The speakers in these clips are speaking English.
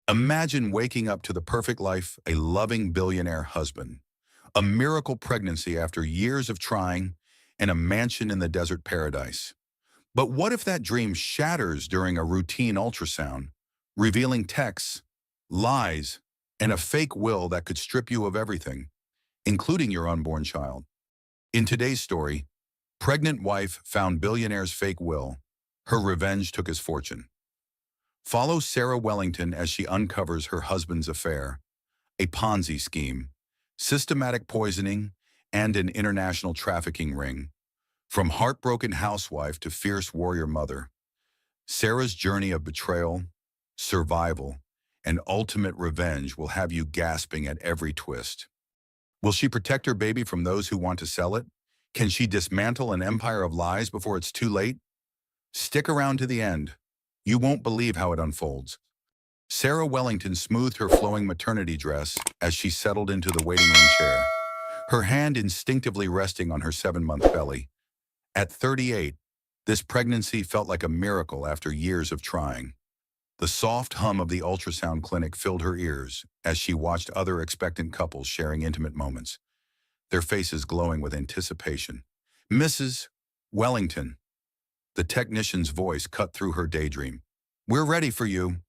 Imagine waking up to the perfect life, a loving billionaire husband, a miracle pregnancy after years of trying, and a mansion in the desert paradise. But what if that dream shatters during a routine ultrasound, revealing texts, lies, and a fake will that could strip you of everything, including your unborn child? In today's story, pregnant wife found billionaire's fake will. Her revenge took his fortune. Follow Sarah Wellington as she uncovers her husband's affair, a Ponzi scheme, systematic poisoning, and an international trafficking ring. From heartbroken housewife to fierce warrior mother, Sarah's journey of betrayal, survival, and ultimate revenge will have you gasping at every twist. Will she protect her baby from those who want to sell it? Can she dismantle an empire of lies before it's too late? Stick around to the end. You won't believe how it unfolds. Sarah Wellington smoothed her flowing maternity dress as she settled into the waiting room chair, her hand instinctively resting on her 7-month belly. At 38, this pregnancy felt like a miracle after years of trying. The soft hum of the ultrasound clinic filled her ears as she watched other expectant couples sharing intimate moments, their faces glowing with anticipation. Mrs. Wellington, the technician's voice cut through her daydream. "We're ready for you."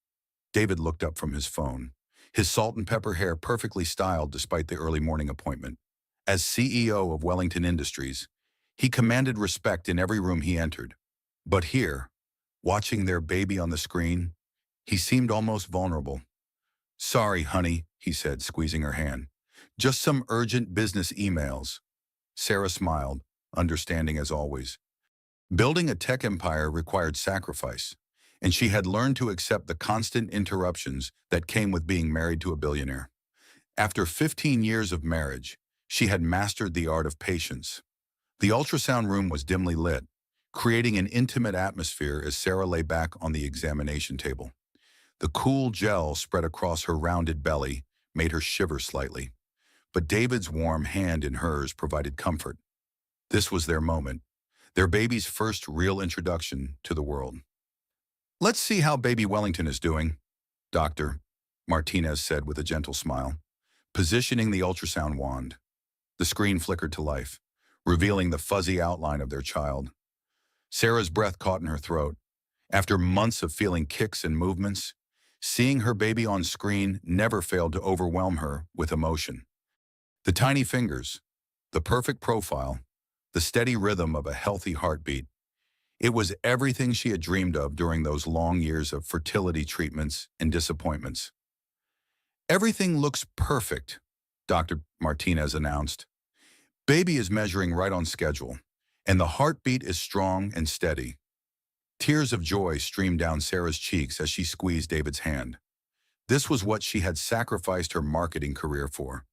David looked up from his phone, his salt and pepper hair perfectly styled despite the early morning appointment. As CEO of Wellington Industries, he commanded respect in every room he entered. But here, watching their baby on the screen, he seemed almost vulnerable. "Sorry, honey," he said, squeezing her hand. "Just some urgent business emails." Sarah smiled, understanding as always. Building a tech empire required sacrifice, and she had learned to accept the constant interruptions that came with being married to a billionaire. After 15 years of marriage, she had mastered the art of patience. The ultrasound room was dimly lit, creating an intimate atmosphere as Sarah lay back on the examination table. The cool gel spread across her rounded belly made her shiver slightly, but David's warm hand in hers provided comfort. This was their moment, their baby's first real introduction to the world. "Let's see how baby Wellington is doing," Dr. Martinez said with a gentle smile, positioning the ultrasound wand. The screen flickered to life, revealing the fuzzy outline of their child. Sarah's breath caught in her throat. After months of feeling kicks and movements, seeing her baby on screen never failed to overwhelm her with emotion. The tiny fingers, the perfect profile, the steady rhythm of a healthy heartbeat. It was everything she had dreamed of during those long years of fertility treatments and disappointments. "Everything looks perfect," Dr. Martinez announced. "Baby is measuring right on schedule, and the heartbeat is strong and steady." Tears of joy streamed down Sarah's cheeks as she squeezed David's hand. This was what she had sacrificed her marketing career for.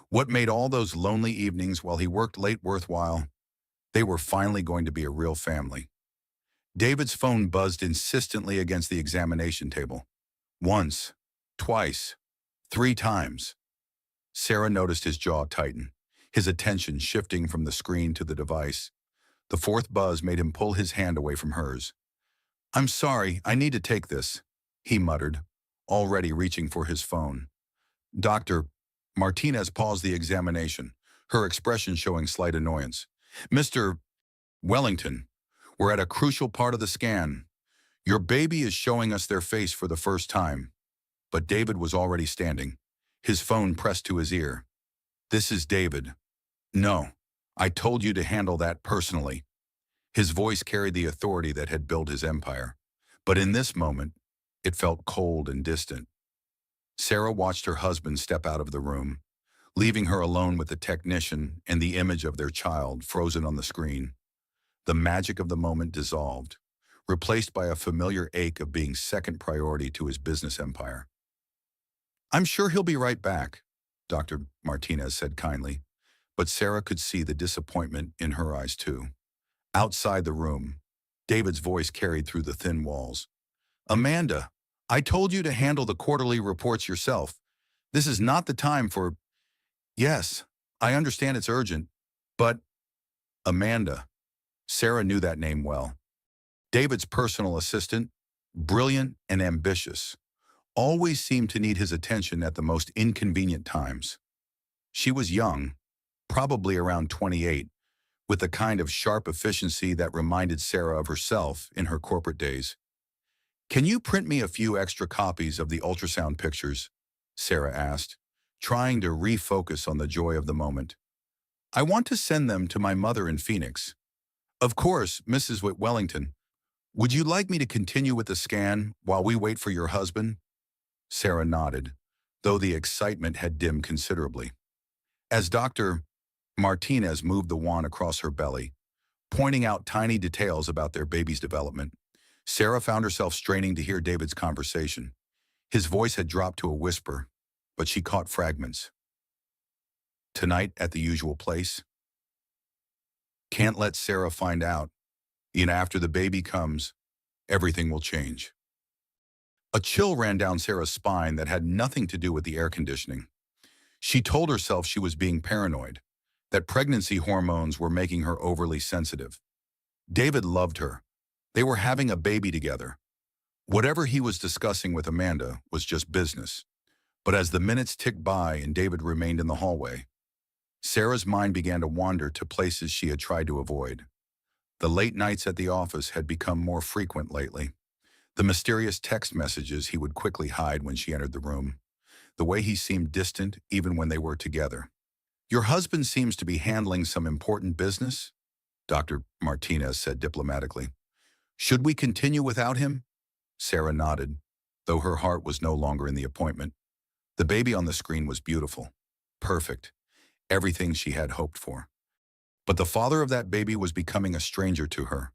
What made all those lonely evenings while he worked late worthwhile? They were finally going to be a real family. David's phone buzzed insistently against the examination table. Once, twice, 3 times. Sarah noticed his jaw tighten, his attention shifting from the screen to the device. The fourth buzz made him pull his hand away from hers. "I'm sorry, I need to take this," he muttered, already reaching for his phone. Dr. Martinez paused the examination, her expression showing slight annoyance. "Mr. Wellington, we're at a crucial part of the scan. Your baby is showing us their face for the first time." But David was already standing, his phone pressed to his ear. "This is David. No, I told you to handle that personally." His voice carried the authority that had built his empire. But in this moment, it felt cold and distant. Sarah watched her husband step out of the room, leaving her alone with the technician and the image of their child frozen on the screen. The magic of the moment dissolved, replaced by a familiar ache of being second priority to his business empire. "I'm sure he'll be right back," Dr. Martinez said kindly, but Sarah could see the disappointment in her eyes too. Outside the room, David's voice carried through the thin walls. "Amanda, I told you to handle the quarterly reports yourself. This is not the time for—" "Yes, I understand it's urgent, but—" Amanda. Sarah knew that name well. David's personal assistant, brilliant and ambitious, always seemed to need his attention at the most inconvenient times. She was young, probably around 28, with the kind of sharp efficiency that reminded Sarah of herself in her corporate days. "Can you print me a few extra copies of the ultrasound pictures?" Sarah asked, trying to refocus on the joy of the moment. "I want to send them to my mother in Phoenix." "Of course, Mrs. Wellington. Would you like me to continue with the scan while we wait for your husband?" Sarah nodded, though the excitement had dimmed considerably. As Dr. Martinez moved the wand across her belly, pointing out tiny details about their baby's development, Sarah found herself straining to hear David's conversation. His voice had dropped to a whisper, but she caught fragments. "Tonight at the usual place. Can't let Sarah find out. After the baby comes, everything will change." A chill ran down Sarah's spine that had nothing to do with the air conditioning. She told herself she was being paranoid, that pregnancy hormones were making her overly sensitive. David loved her. They were having a baby together. Whatever he was discussing with Amanda was just business. But as the minutes ticked by and David remained in the hallway, Sarah's mind began to wander to places she had tried to avoid. The late nights at the office had become more frequent lately. The mysterious text messages he would quickly hide when she entered the room. The way he seemed distant even when they were together. "Your husband seems to be handling some important business," Dr. Martinez said diplomatically. "Should we continue without him?" Sarah nodded, though her heart was no longer in the appointment. The baby on the screen was beautiful. Perfect. Everything she had hoped for. But the father of that baby was becoming a stranger to her,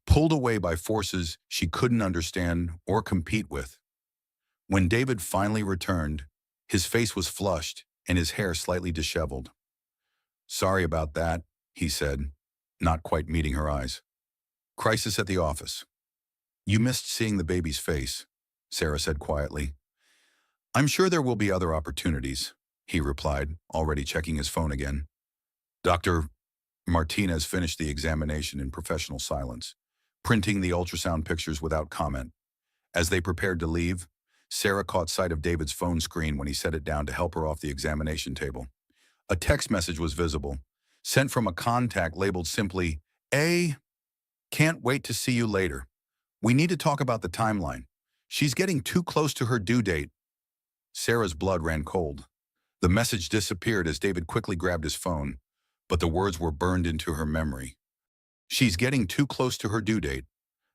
pulled away by forces she couldn't understand or compete with. When David finally returned, his face was flushed and his hair slightly disheveled. "Sorry about that," he said, not quite meeting her eyes. "Crisis at the office." "You missed seeing the baby's face," Sarah said quietly. "I'm sure there will be other opportunities," he replied, already checking his phone again. Dr. Martinez finished the examination in professional silence, printing the ultrasound pictures without comment. As they prepared to leave, Sarah caught sight of David's phone screen when he set it down to help her off the examination table. A text message was visible, sent from a contact labeled simply, "A. Can't wait to see you later. We need to talk about the timeline. She's getting too close to her due date." Sarah's blood ran cold. The message disappeared as David quickly grabbed his phone, but the words were burned into her memory. She's getting too close to her due date.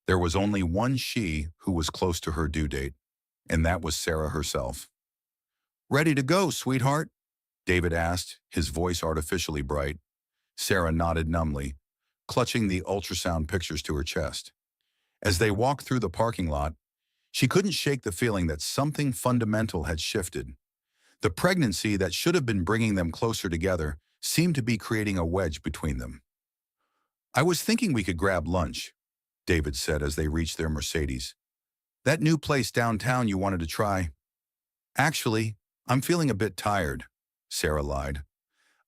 There was only one she who was close to her due date, and that was Sarah herself. "Ready to go, sweetheart?" David asked, his voice artificially bright. Sarah nodded numbly, clutching the ultrasound pictures to her chest. As they walked through the parking lot, she couldn't shake the feeling that something fundamental had shifted. The pregnancy that should have been bringing them closer together seemed to be creating a wedge between them. "I was thinking we could grab lunch," David said as they reached their Mercedes. "That new place downtown you wanted to try." "Actually, I'm feeling a bit tired," Sarah lied.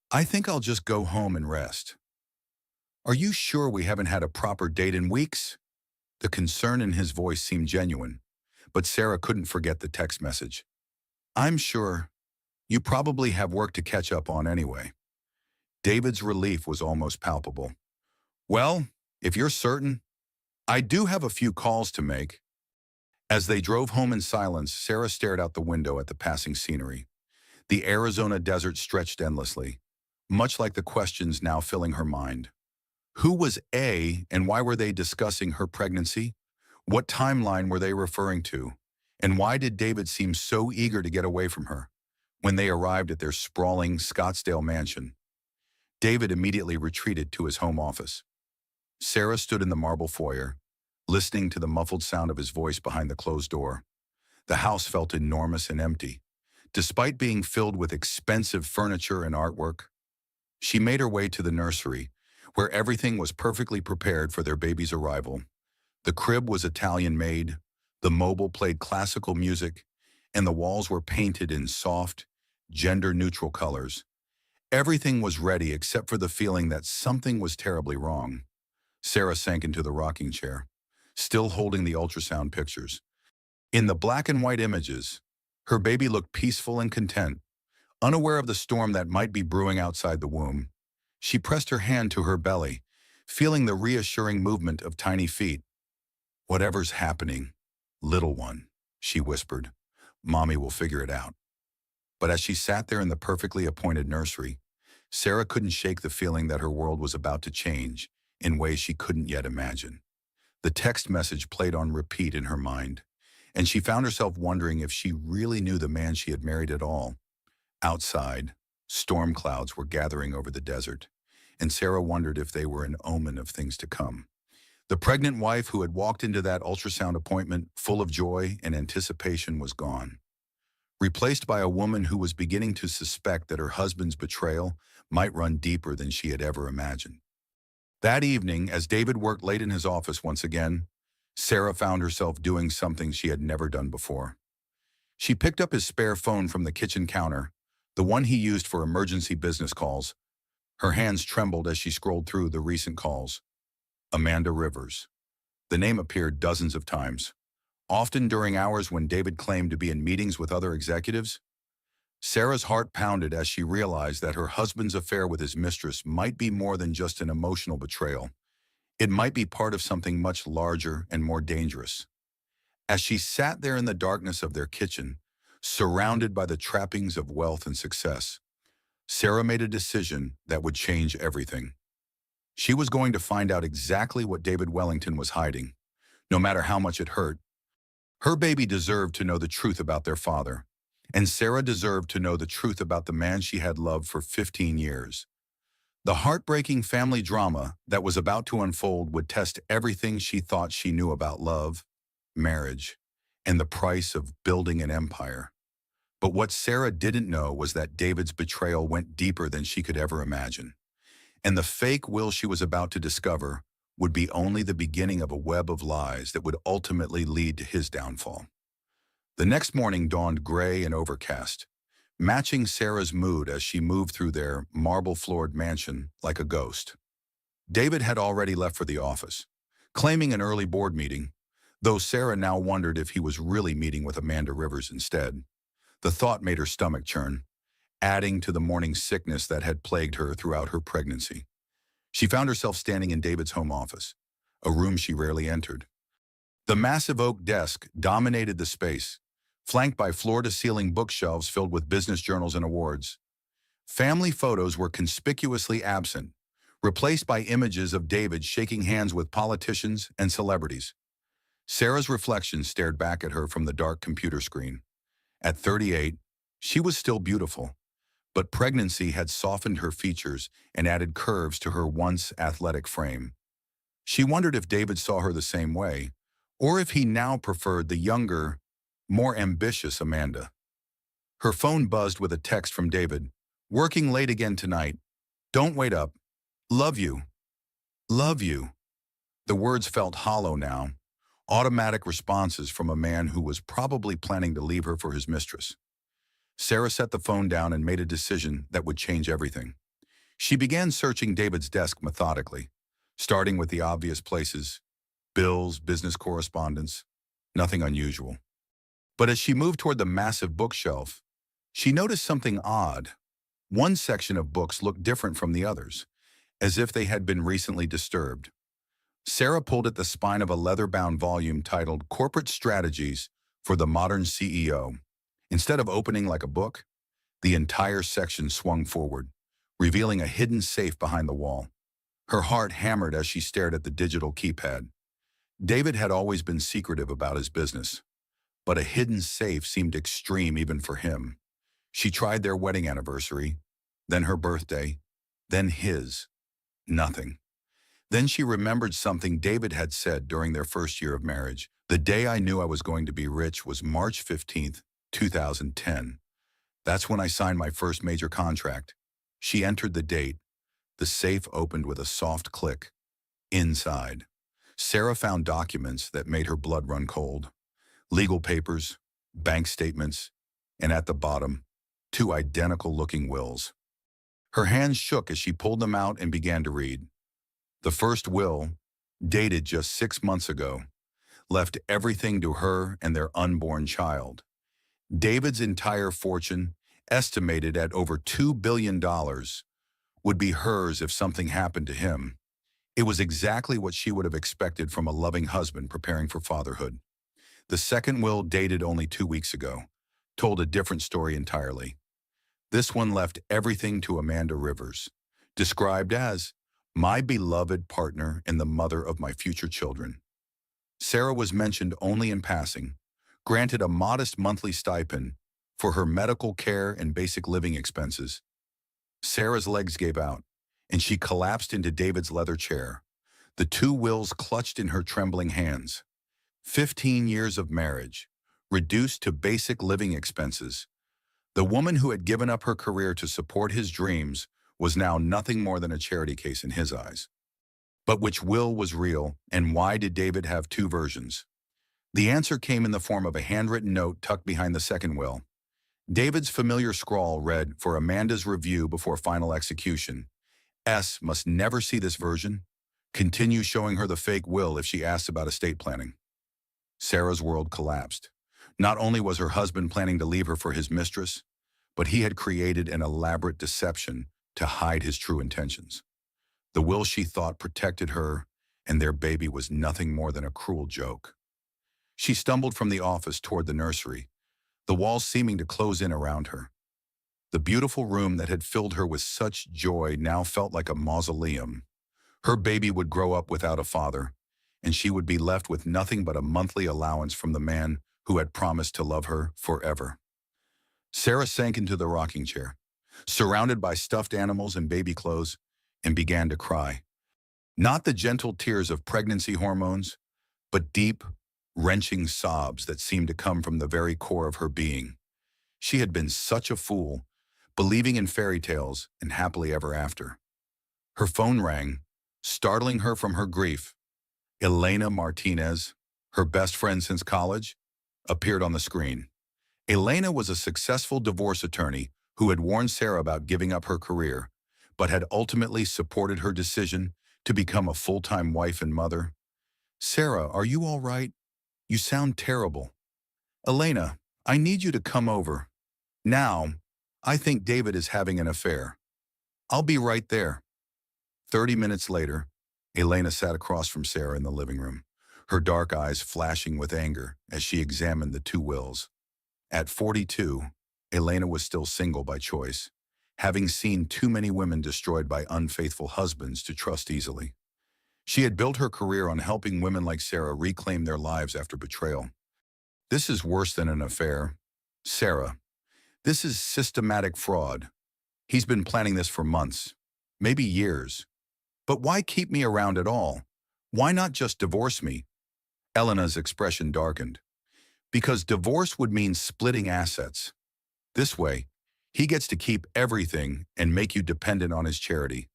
"I think I'll just go home and rest." "Are you sure we haven't had a proper date in weeks?" The concern in his voice seemed genuine, but Sarah couldn't forget the text message. "I'm sure. You probably have work to catch up on anyway." David's relief was almost palpable. "Well, if you're certain, I do have a few calls to make." As they drove home in silence, Sarah stared out the window at the passing scenery. The Arizona desert stretched endlessly, much like the questions now filling her mind. Who was A, and why were they discussing her pregnancy? What timeline were they referring to? And why did David seem so eager to get away from her? When they arrived at their sprawling Scottsdale mansion, David immediately retreated to his home office. Sarah stood in the marble foyer, listening to the muffled sound of his voice behind the closed door. The house felt enormous and empty, despite being filled with expensive furniture and artwork. She made her way to the nursery, where everything was perfectly prepared for their baby's arrival. The crib was Italian-made, the mobile played classical music, and the walls were painted in soft, gender-neutral colors. Everything was ready except for the feeling that something was terribly wrong. Sarah sank into the rocking chair, still holding the ultrasound pictures. In the black and white images, her baby looked peaceful and content, unaware of the storm that might be brewing outside the womb. She pressed her hand to her belly, feeling the reassuring movement of tiny feet. "Whatever's happening, little one," she whispered. "Mommy will figure it out." But as she sat there in the perfectly appointed nursery, Sarah couldn't shake the feeling that her world was about to change in ways she couldn't yet imagine. The text message played on repeat in her mind, and she found herself wondering if she really knew the man she had married at all. Outside, storm clouds were gathering over the desert, and Sarah wondered if they were an omen of things to come. The pregnant wife who had walked into that ultrasound appointment full of joy and anticipation was gone, replaced by a woman who was beginning to suspect that her husband's betrayal might run deeper than she had ever imagined. That evening, as David worked late in his office once again, Sarah found herself doing something she had never done before. She picked up his spare phone from the kitchen counter, the one he used for emergency business calls. Her hands trembled as she scrolled through the recent calls. Amanda Rivers. The name appeared dozens of times, often during hours when David claimed to be in meetings with other executives. Sarah's heart pounded as she realized that her husband's affair with his mistress might be more than just an emotional betrayal. It might be part of something much larger and more dangerous. As she sat there in the darkness of their kitchen, surrounded by the trappings of wealth and success, Sarah made a decision that would change everything. She was going to find out exactly what David Wellington was hiding, no matter how much it hurt. Her baby deserved to know the truth about their father, and Sarah deserved to know the truth about the man she had loved for 15 years. The heartbreaking family drama that was about to unfold would test everything she thought she knew about love, marriage, and the price of building an empire. But what Sarah didn't know was that David's betrayal went deeper than she could ever imagine. And the fake will she was about to discover would be only the beginning of a web of lies that would ultimately lead to his downfall. The next morning dawned gray and overcast, matching Sarah's mood as she moved through their marble-floored mansion like a ghost. David had already left for the office, claiming an early board meeting, though Sarah now wondered if he was really meeting with Amanda Rivers instead. The thought made her stomach churn, adding to the morning sickness that had plagued her throughout her pregnancy. She found herself standing in David's home office, a room she rarely entered. The massive oak desk dominated the space, flanked by floor-to-ceiling bookshelves filled with business journals and awards. Family photos were conspicuously absent, replaced by images of David shaking hands with politicians and celebrities. Sarah's reflection stared back at her from the dark computer screen. At 38, she was still beautiful, but pregnancy had softened her features and added curves to her once athletic frame. She wondered if David saw her the same way, or if he now preferred the younger, more ambitious Amanda. Her phone buzzed with a text from David. "Working late again tonight. Don't wait up. Love you. Love you." The words felt hollow now, automatic responses from a man who was probably planning to leave her for his mistress. Sarah set the phone down and made a decision that would change everything. She began searching David's desk methodically, starting with the obvious places: bills, business correspondence, nothing unusual. But as she moved toward the massive bookshelf, she noticed something odd. One section of books looked different from the others, as if they had been recently disturbed. Sarah pulled at the spine of a leather-bound volume titled Corporate Strategies for the Modern CEO. Instead of opening like a book, the entire section swung forward, revealing a hidden safe behind the wall. Her heart hammered as she stared at the digital keypad. David had always been secretive about his business, but a hidden safe seemed extreme even for him. She tried their wedding anniversary, then her birthday, then his. Nothing. Then she remembered something David had said during their first year of marriage. "The day I knew I was going to be rich was March 15th, 2010. That's when I signed my first major contract." She entered the date. The safe opened with a soft click. Inside, Sarah found documents that made her blood run cold. Legal papers, bank statements, and at the bottom, 2 identical-looking wills. Her hands shook as she pulled them out and began to read. The first will, dated just 6 months ago, left everything to her and their unborn child. David's entire fortune, estimated at over $2 billion, would be hers if something happened to him. It was exactly what she would have expected from a loving husband preparing for fatherhood. The second will, dated only 2 weeks ago, told a different story entirely. This one left everything to Amanda Rivers, described as my beloved partner and the mother of my future children. Sarah was mentioned only in passing, granted a modest monthly stipend for her medical care and basic living expenses. Sarah's legs gave out, and she collapsed into David's leather chair, the two wills clutched in her trembling hands. 15 years of marriage, reduced to basic living expenses. The woman who had given up her career to support his dreams was now nothing more than a charity case in his eyes. But which will was real, and why did David have two versions? The answer came in the form of a handwritten note tucked behind the second will. David's familiar scrawl read, "For Amanda's review before final execution. S. must never see this version. Continue showing her the fake will if she asks about estate planning." Sarah's world collapsed. Not only was her husband planning to leave her for his mistress, but he had created an elaborate deception to hide his true intentions. The will she thought protected her and their baby was nothing more than a cruel joke. She stumbled from the office toward the nursery, the walls seeming to close in around her. The beautiful room that had filled her with such joy now felt like a mausoleum. Her baby would grow up without a father, and she would be left with nothing but a monthly allowance from the man who had promised to love her forever. Sarah sank into the rocking chair, surrounded by stuffed animals and baby clothes, and began to cry. Not the gentle tears of pregnancy hormones, but deep, wrenching sobs that seemed to come from the very core of her being. She had been such a fool, believing in fairy tales and happily ever after. Her phone rang, startling her from her grief. Elena Martinez, her best friend since college, appeared on the screen. Elena was a successful divorce attorney who had warned Sarah about giving up her career, but had ultimately supported her decision to become a full-time wife and mother. "Sarah, are you all right? You sound terrible." "Elena, I need you to come over. Now, I think David is having an affair." "I'll be right there." 30 minutes later, Elena sat across from Sarah in the living room, her dark eyes flashing with anger as she examined the two wills. At 42, Elena was still single by choice, having seen too many women destroyed by unfaithful husbands to trust easily. She had built her career on helping women like Sarah reclaim their lives after betrayal. This is worse than an affair. Sarah, this is systematic fraud. He's been planning this for months, maybe years. But why keep me around at all? Why not just divorce me? Elena's expression darkened. Because divorce would mean splitting assets. This way, he gets to keep everything and make you dependent on his charity.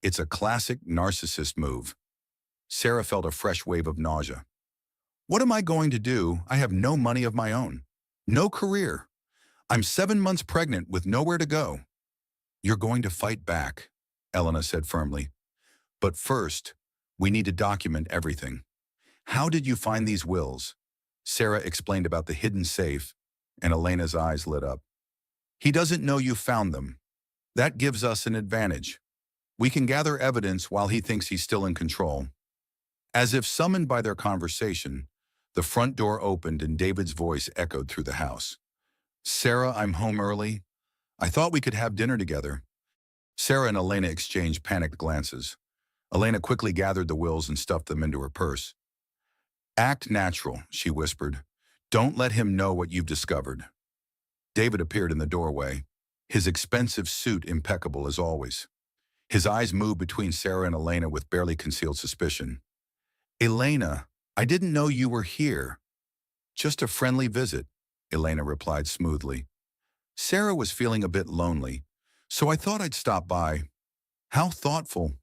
It's a classic narcissist move. Sarah felt a fresh wave of nausea. What am I going to do? I have no money of my own. No career. I'm 7 months pregnant with nowhere to go. You're going to fight back, Elena said firmly. But first, we need to document everything. How did you find these wills? Sarah explained about the hidden safe, and Elena's eyes lit up. He doesn't know you found them. That gives us an advantage. We can gather evidence while he thinks he's still in control. As if summoned by their conversation, the front door opened and David's voice echoed through the house. "Sarah, I'm home early. I thought we could have dinner together." Sarah and Elena exchanged panicked glances. Elena quickly gathered the wills and stuffed them into her purse. "Act natural," she whispered. "Don't let him know what you've discovered." David appeared in the doorway, his expensive suit impeccable as always. His eyes moved between Sarah and Elena with barely concealed suspicion. "Elena, I didn't know you were here." "Just a friendly visit," Elena replied smoothly. "Sarah was feeling a bit lonely, so I thought I'd stop by." "How thoughtful."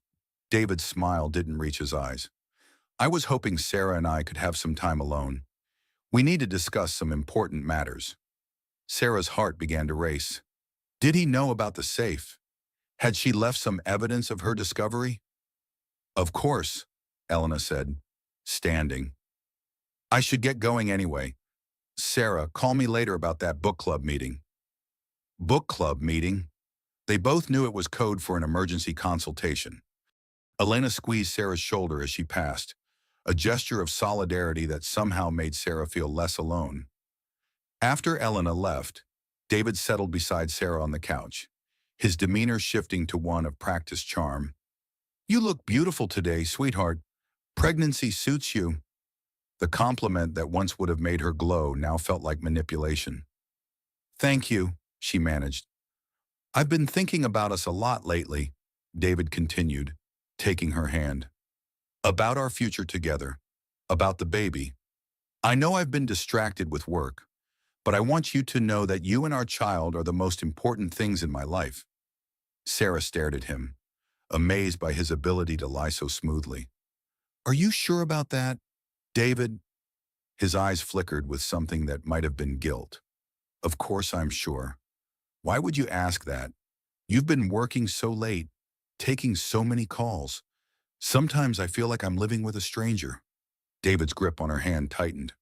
David's smile didn't reach his eyes. "I was hoping Sarah and I could have some time alone. We need to discuss some important matters." Sarah's heart began to race. Did he know about the safe? Had she left some evidence of her discovery? "Of course," Elena said, standing. I should get going anyway. Sarah, call me later about that book club meeting. Book club meeting? They both knew it was code for an emergency consultation. Elena squeezed Sarah's shoulder as she passed, a gesture of solidarity that somehow made Sarah feel less alone. After Elena left, David settled beside Sarah on the couch, his demeanor shifting to one of practiced charm. You look beautiful today, sweetheart. Pregnancy suits you. The compliment that once would have made her glow now felt like manipulation. Thank you, she managed. I've been thinking about us a lot lately, David continued, taking her hand. About our future together. About the baby. I know I've been distracted with work, but I want you to know that you and our child are the most important things in my life. Sarah stared at him, amazed by his ability to lie so smoothly. Are you sure about that, David? His eyes flickered with something that might have been guilt. Of course I'm sure. Why would you ask that? You've been working so late, taking so many calls. Sometimes I feel like I'm living with a stranger. David's grip on her hand tightened.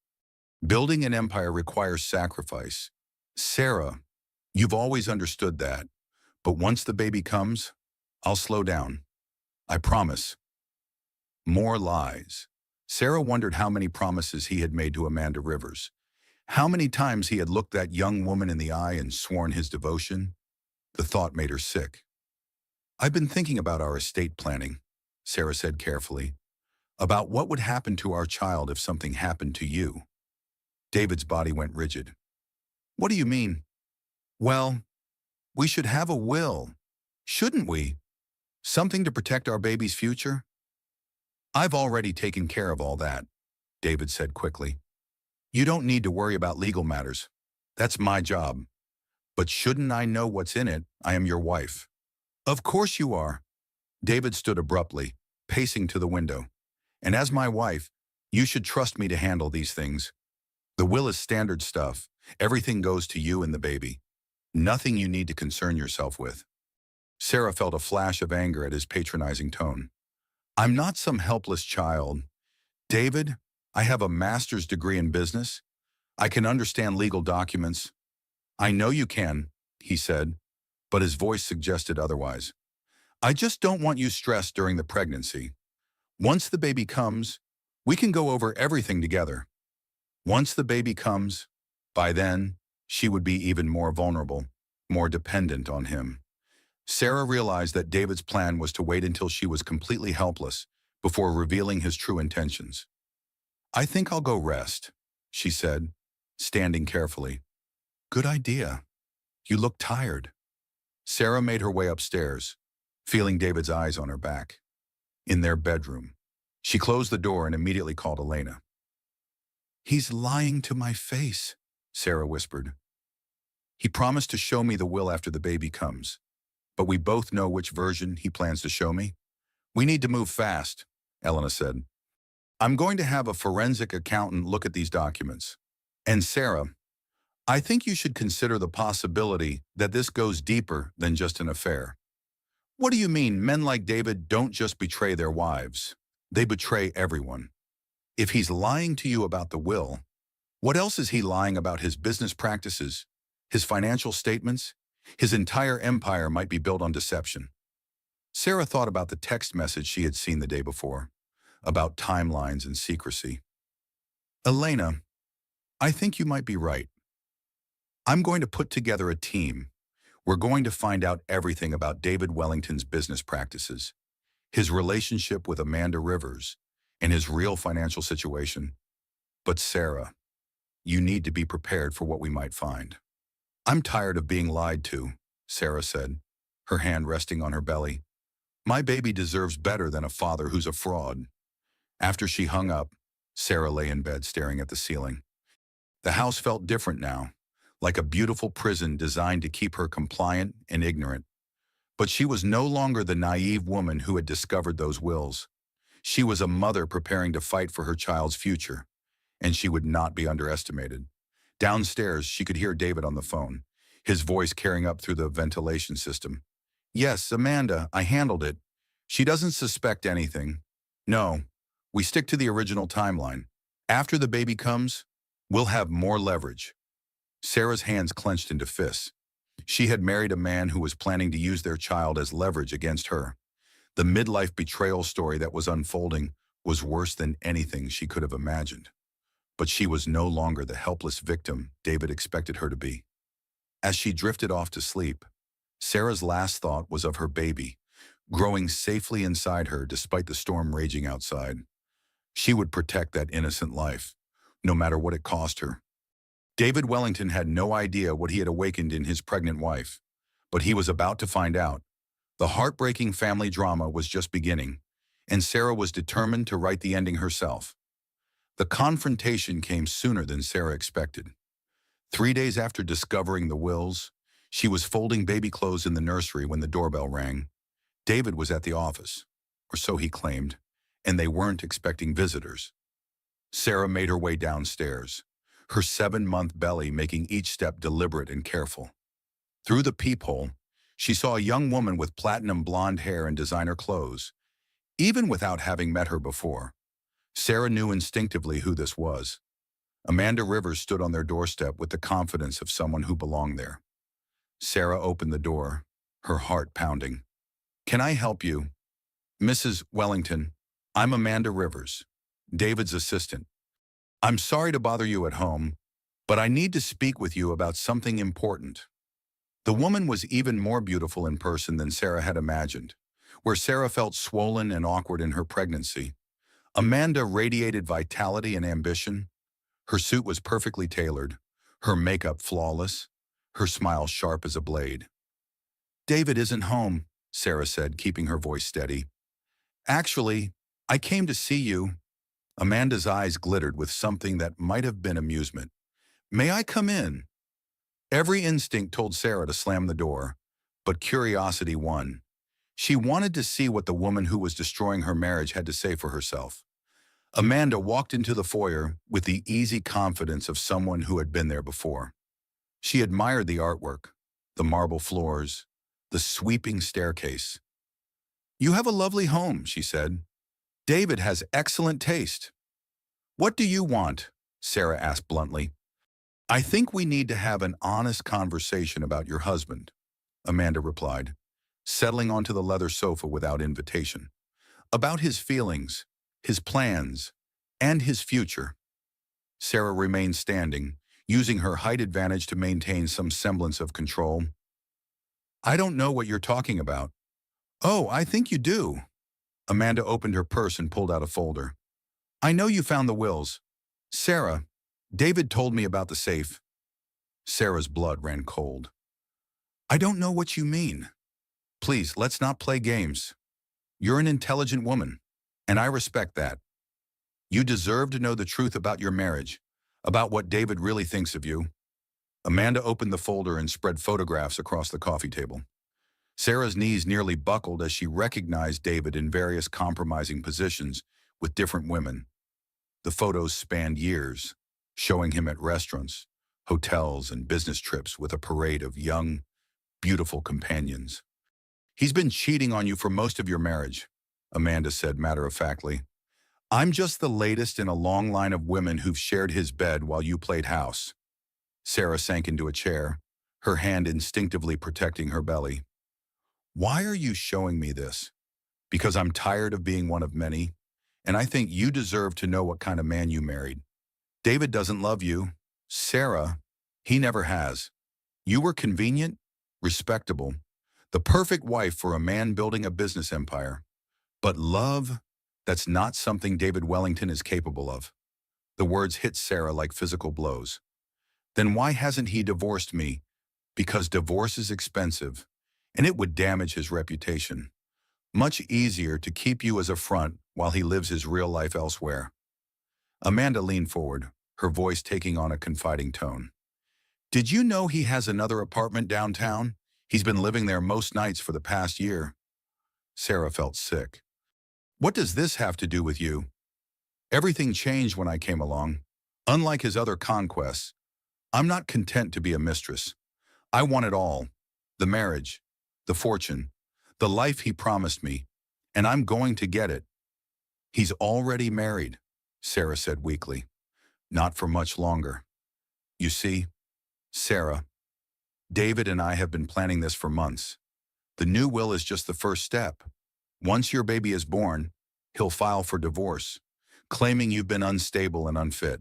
Building an empire requires sacrifice. Sarah, you've always understood that. But once the baby comes, I'll slow down. I promise. More lies. Sarah wondered how many promises he had made to Amanda Rivers. How many times he had looked that young woman in the eye and sworn his devotion. The thought made her sick. I've been thinking about our estate planning, Sarah said carefully. About what would happen to our child if something happened to you. David's body went rigid. What do you mean? Well, we should have a will, shouldn't we? Something to protect our baby's future? I've already taken care of all that, David said quickly. You don't need to worry about legal matters. That's my job. But shouldn't I know what's in it? I am your wife. Of course you are. David stood abruptly, pacing to the window. And as my wife, you should trust me to handle these things. The will is standard stuff. Everything goes to you and the baby. Nothing you need to concern yourself with. Sarah felt a flash of anger at his patronizing tone. I'm not some helpless child. David, I have a master's degree in business. I can understand legal documents. I know you can, he said, but his voice suggested otherwise. I just don't want you stressed during the pregnancy. Once the baby comes, we can go over everything together. Once the baby comes, by then, she would be even more vulnerable, more dependent on him. Sarah realized that David's plan was to wait until she was completely helpless before revealing his true intentions. I think I'll go rest, she said, standing carefully. Good idea. You look tired. Sarah made her way upstairs, feeling David's eyes on her back. In their bedroom, she closed the door and immediately called Elena. He's lying to my face, Sarah whispered. He promised to show me the will after the baby comes, but we both know which version he plans to show me. We need to move fast, Elena said. I'm going to have a forensic accountant look at these documents. And Sarah, I think you should consider the possibility that this goes deeper than just an affair. What do you mean men like David don't just betray their wives? They betray everyone. If he's lying to you about the will, what else is he lying about? His business practices, his financial statements? His entire empire might be built on deception. Sarah thought about the text message she had seen the day before, about timelines and secrecy. Elena, I think you might be right. I'm going to put together a team. We're going to find out everything about David Wellington's business practices, his relationship with Amanda Rivers, and his real financial situation. But Sarah, you need to be prepared for what we might find. I'm tired of being lied to, Sarah said, her hand resting on her belly. My baby deserves better than a father who's a fraud. After she hung up, Sarah lay in bed staring at the ceiling. The house felt different now, like a beautiful prison designed to keep her compliant and ignorant. But she was no longer the naive woman who had discovered those wills. She was a mother preparing to fight for her child's future, and she would not be underestimated. Downstairs, she could hear David on the phone, his voice carrying up through the ventilation system. Yes, Amanda, I handled it. She doesn't suspect anything. No, we stick to the original timeline. After the baby comes, we'll have more leverage. Sarah's hands clenched into fists. She had married a man who was planning to use their child as leverage against her. The midlife betrayal story that was unfolding was worse than anything she could have imagined. But she was no longer the helpless victim David expected her to be. As she drifted off to sleep, Sarah's last thought was of her baby, growing safely inside her despite the storm raging outside. She would protect that innocent life, no matter what it cost her. David Wellington had no idea what he had awakened in his pregnant wife, but he was about to find out. The heartbreaking family drama was just beginning, and Sarah was determined to write the ending herself. The confrontation came sooner than Sarah expected. 3 days after discovering the wills, she was folding baby clothes in the nursery when the doorbell rang. David was at the office, or so he claimed, and they weren't expecting visitors. Sarah made her way downstairs, her 7-month belly making each step deliberate and careful. Through the peephole, she saw a young woman with platinum blonde hair and designer clothes. Even without having met her before, Sarah knew instinctively who this was. Amanda Rivers stood on their doorstep with the confidence of someone who belonged there. Sarah opened the door, her heart pounding. "Can I help you?" "Mrs. Wellington, I'm Amanda Rivers, David's assistant. I'm sorry to bother you at home, but I need to speak with you about something important." The woman was even more beautiful in person than Sarah had imagined. Where Sarah felt swollen and awkward in her pregnancy, Amanda radiated vitality and ambition. Her suit was perfectly tailored, her makeup flawless, her smile sharp as a blade. "David isn't home," Sarah said, keeping her voice steady. "Actually, I came to see you." Amanda's eyes glittered with something that might have been amusement. "May I come in?" Every instinct told Sarah to slam the door, but curiosity won. She wanted to see what the woman who was destroying her marriage had to say for herself. Amanda walked into the foyer with the easy confidence of someone who had been there before. She admired the artwork, the marble floors, the sweeping staircase. "You have a lovely home," she said. "David has excellent taste." "What do you want?" Sarah asked bluntly. "I think we need to have an honest conversation about your husband," Amanda replied, settling onto the leather sofa without invitation. "About his feelings, his plans, and his future." Sarah remained standing, using her height advantage to maintain some semblance of control. "I don't know what you're talking about." "Oh, I think you do." Amanda opened her purse and pulled out a folder. "I know you found the wills. Sarah, David told me about the safe." Sarah's blood ran cold. "I don't know what you mean. Please, let's not play games. You're an intelligent woman, and I respect that. You deserve to know the truth about your marriage, about what David really thinks of you." Amanda opened the folder and spread photographs across the coffee table. Sarah's knees nearly buckled as she recognized David in various compromising positions with different women. The photos spanned years, showing him at restaurants, hotels, and business trips with a parade of young, beautiful companions. "He's been cheating on you for most of your marriage," Amanda said matter-of-factly. "I'm just the latest in a long line of women who've shared his bed while you played house." Sarah sank into a chair, her hand instinctively protecting her belly. "Why are you showing me this?" "Because I'm tired of being one of many, and I think you deserve to know what kind of man you married. David doesn't love you. Sarah, he never has. You were convenient, respectable, the perfect wife for a man building a business empire. But love, that's not something David Wellington is capable of." The words hit Sarah like physical blows. "Then why hasn't he divorced me?" "Because divorce is expensive, and it would damage his reputation. Much easier to keep you as a front while he lives his real life elsewhere." Amanda leaned forward, her voice taking on a confiding tone. "Did you know he has another apartment downtown? He's been living there most nights for the past year." Sarah felt sick. "What does this have to do with you?" "Everything changed when I came along. Unlike his other conquests, I'm not content to be a mistress. I want it all. The marriage, the fortune, the life he promised me, and I'm going to get it." "He's already married," Sarah said weakly. Not for much longer. You see, Sarah, David and I have been planning this for months. The new will is just the first step. Once your baby is born, he'll file for divorce, claiming you've been unstable and unfit.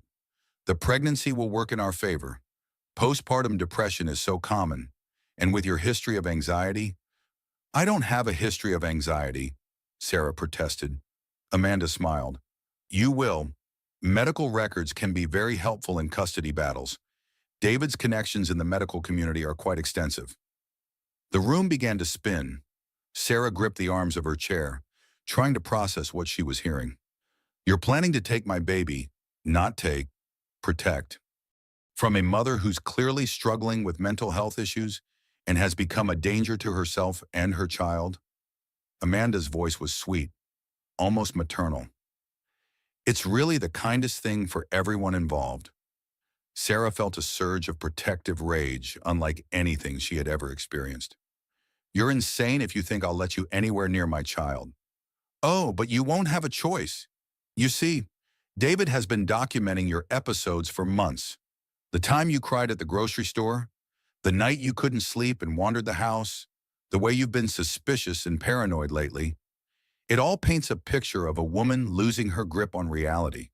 The pregnancy will work in our favor. Postpartum depression is so common, and with your history of anxiety, I don't have a history of anxiety, Sarah protested. Amanda smiled. You will. Medical records can be very helpful in custody battles. David's connections in the medical community are quite extensive. The room began to spin. Sarah gripped the arms of her chair, trying to process what she was hearing. You're planning to take my baby, not take, protect. From a mother who's clearly struggling with mental health issues and has become a danger to herself and her child. Amanda's voice was sweet, almost maternal. It's really the kindest thing for everyone involved. Sarah felt a surge of protective rage, unlike anything she had ever experienced. You're insane if you think I'll let you anywhere near my child. Oh, but you won't have a choice. You see, David has been documenting your episodes for months. The time you cried at the grocery store, the night you couldn't sleep and wandered the house, the way you've been suspicious and paranoid lately. It all paints a picture of a woman losing her grip on reality.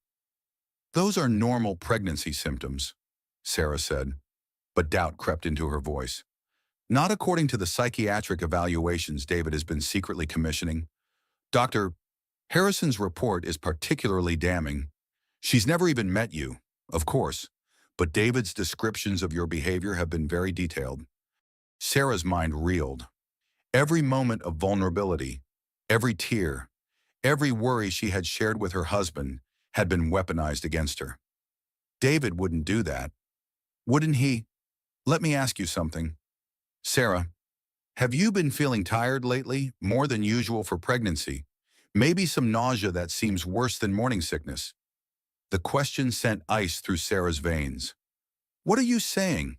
Those are normal pregnancy symptoms, Sarah said, but doubt crept into her voice. Not according to the psychiatric evaluations David has been secretly commissioning. Dr. Harrison's report is particularly damning. She's never even met you, of course, but David's descriptions of your behavior have been very detailed. Sarah's mind reeled. Every moment of vulnerability, every tear, every worry she had shared with her husband had been weaponized against her. David wouldn't do that. Wouldn't he? Let me ask you something. Sarah, have you been feeling tired lately, more than usual for pregnancy? Maybe some nausea that seems worse than morning sickness? The question sent ice through Sarah's veins. What are you saying?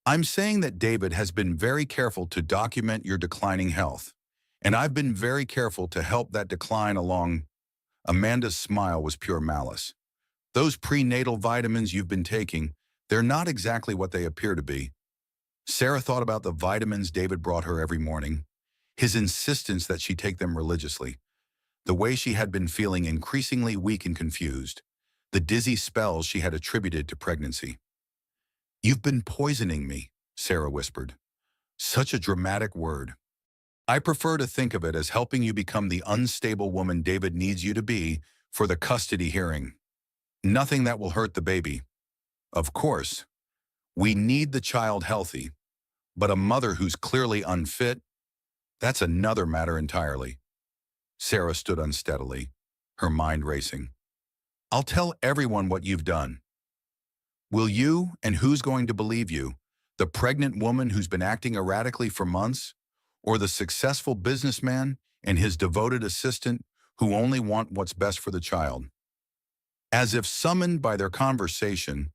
I'm saying that David has been very careful to document your declining health, and I've been very careful to help that decline along. Amanda's smile was pure malice. Those prenatal vitamins you've been taking, they're not exactly what they appear to be. Sarah thought about the vitamins David brought her every morning, his insistence that she take them religiously, the way she had been feeling increasingly weak and confused, the dizzy spells she had attributed to pregnancy. You've been poisoning me, Sarah whispered. Such a dramatic word. I prefer to think of it as helping you become the unstable woman David needs you to be for the custody hearing. Nothing that will hurt the baby. Of course, we need the child healthy, but a mother who's clearly unfit, that's another matter entirely. Sarah stood unsteadily, her mind racing. I'll tell everyone what you've done. Will you, and who's going to believe you? The pregnant woman who's been acting erratically for months? Or the successful businessman and his devoted assistant who only want what's best for the child? As if summoned by their conversation,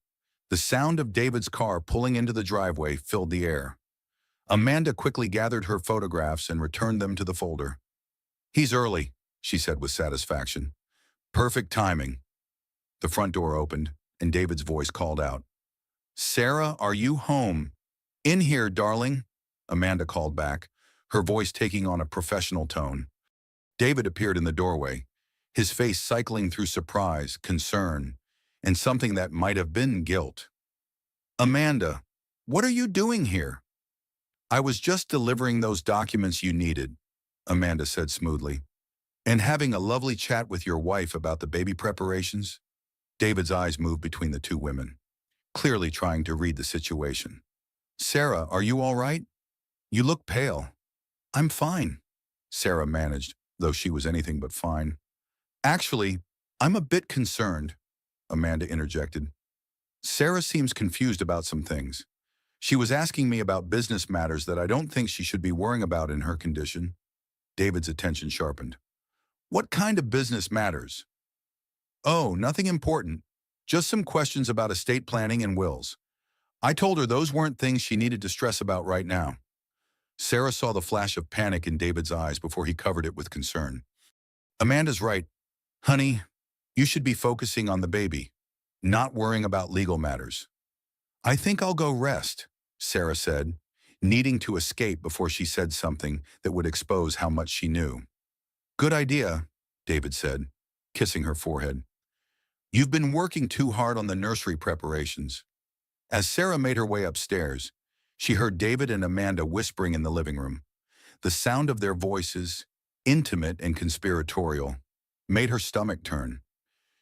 the sound of David's car pulling into the driveway filled the air. Amanda quickly gathered her photographs and returned them to the folder. He's early, she said with satisfaction. Perfect timing. The front door opened, and David's voice called out. Sarah, are you home? In here, darling, Amanda called back, her voice taking on a professional tone. David appeared in the doorway, his face cycling through surprise, concern, and something that might have been guilt. Amanda, what are you doing here? I was just delivering those documents you needed, Amanda said smoothly. And having a lovely chat with your wife about the baby preparations? David's eyes moved between the two women, clearly trying to read the situation. Sarah, are you all right? You look pale. I'm fine, Sarah managed, though she was anything but fine. Actually, I'm a bit concerned, Amanda interjected. Sarah seems confused about some things. She was asking me about business matters that I don't think she should be worrying about in her condition. David's attention sharpened. What kind of business matters? Oh, nothing important. Just some questions about estate planning and wills. I told her those weren't things she needed to stress about right now. Sarah saw the flash of panic in David's eyes before he covered it with concern. Amanda's right. Honey, you should be focusing on the baby, not worrying about legal matters. I think I'll go rest, Sarah said, needing to escape before she said something that would expose how much she knew. Good idea, David said, kissing her forehead. You've been working too hard on the nursery preparations. As Sarah made her way upstairs, she heard David and Amanda whispering in the living room. The sound of their voices, intimate and conspiratorial, made her stomach turn.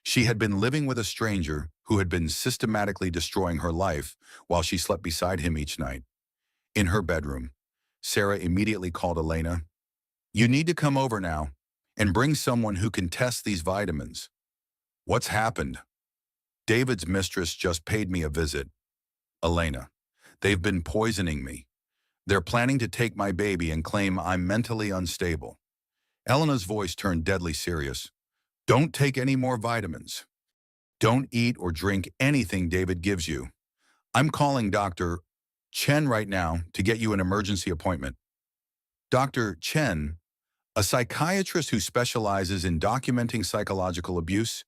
She had been living with a stranger who had been systematically destroying her life while she slept beside him each night. In her bedroom, Sarah immediately called Elena. You need to come over now and bring someone who can test these vitamins. What's happened? David's mistress just paid me a visit. Elena, they've been poisoning me. They're planning to take my baby and claim I'm mentally unstable. Elena's voice turned deadly serious. Don't take any more vitamins. Don't eat or drink anything David gives you. I'm calling Dr. Chen right now to get you an emergency appointment. Dr. Chen, a psychiatrist who specializes in documenting psychological abuse.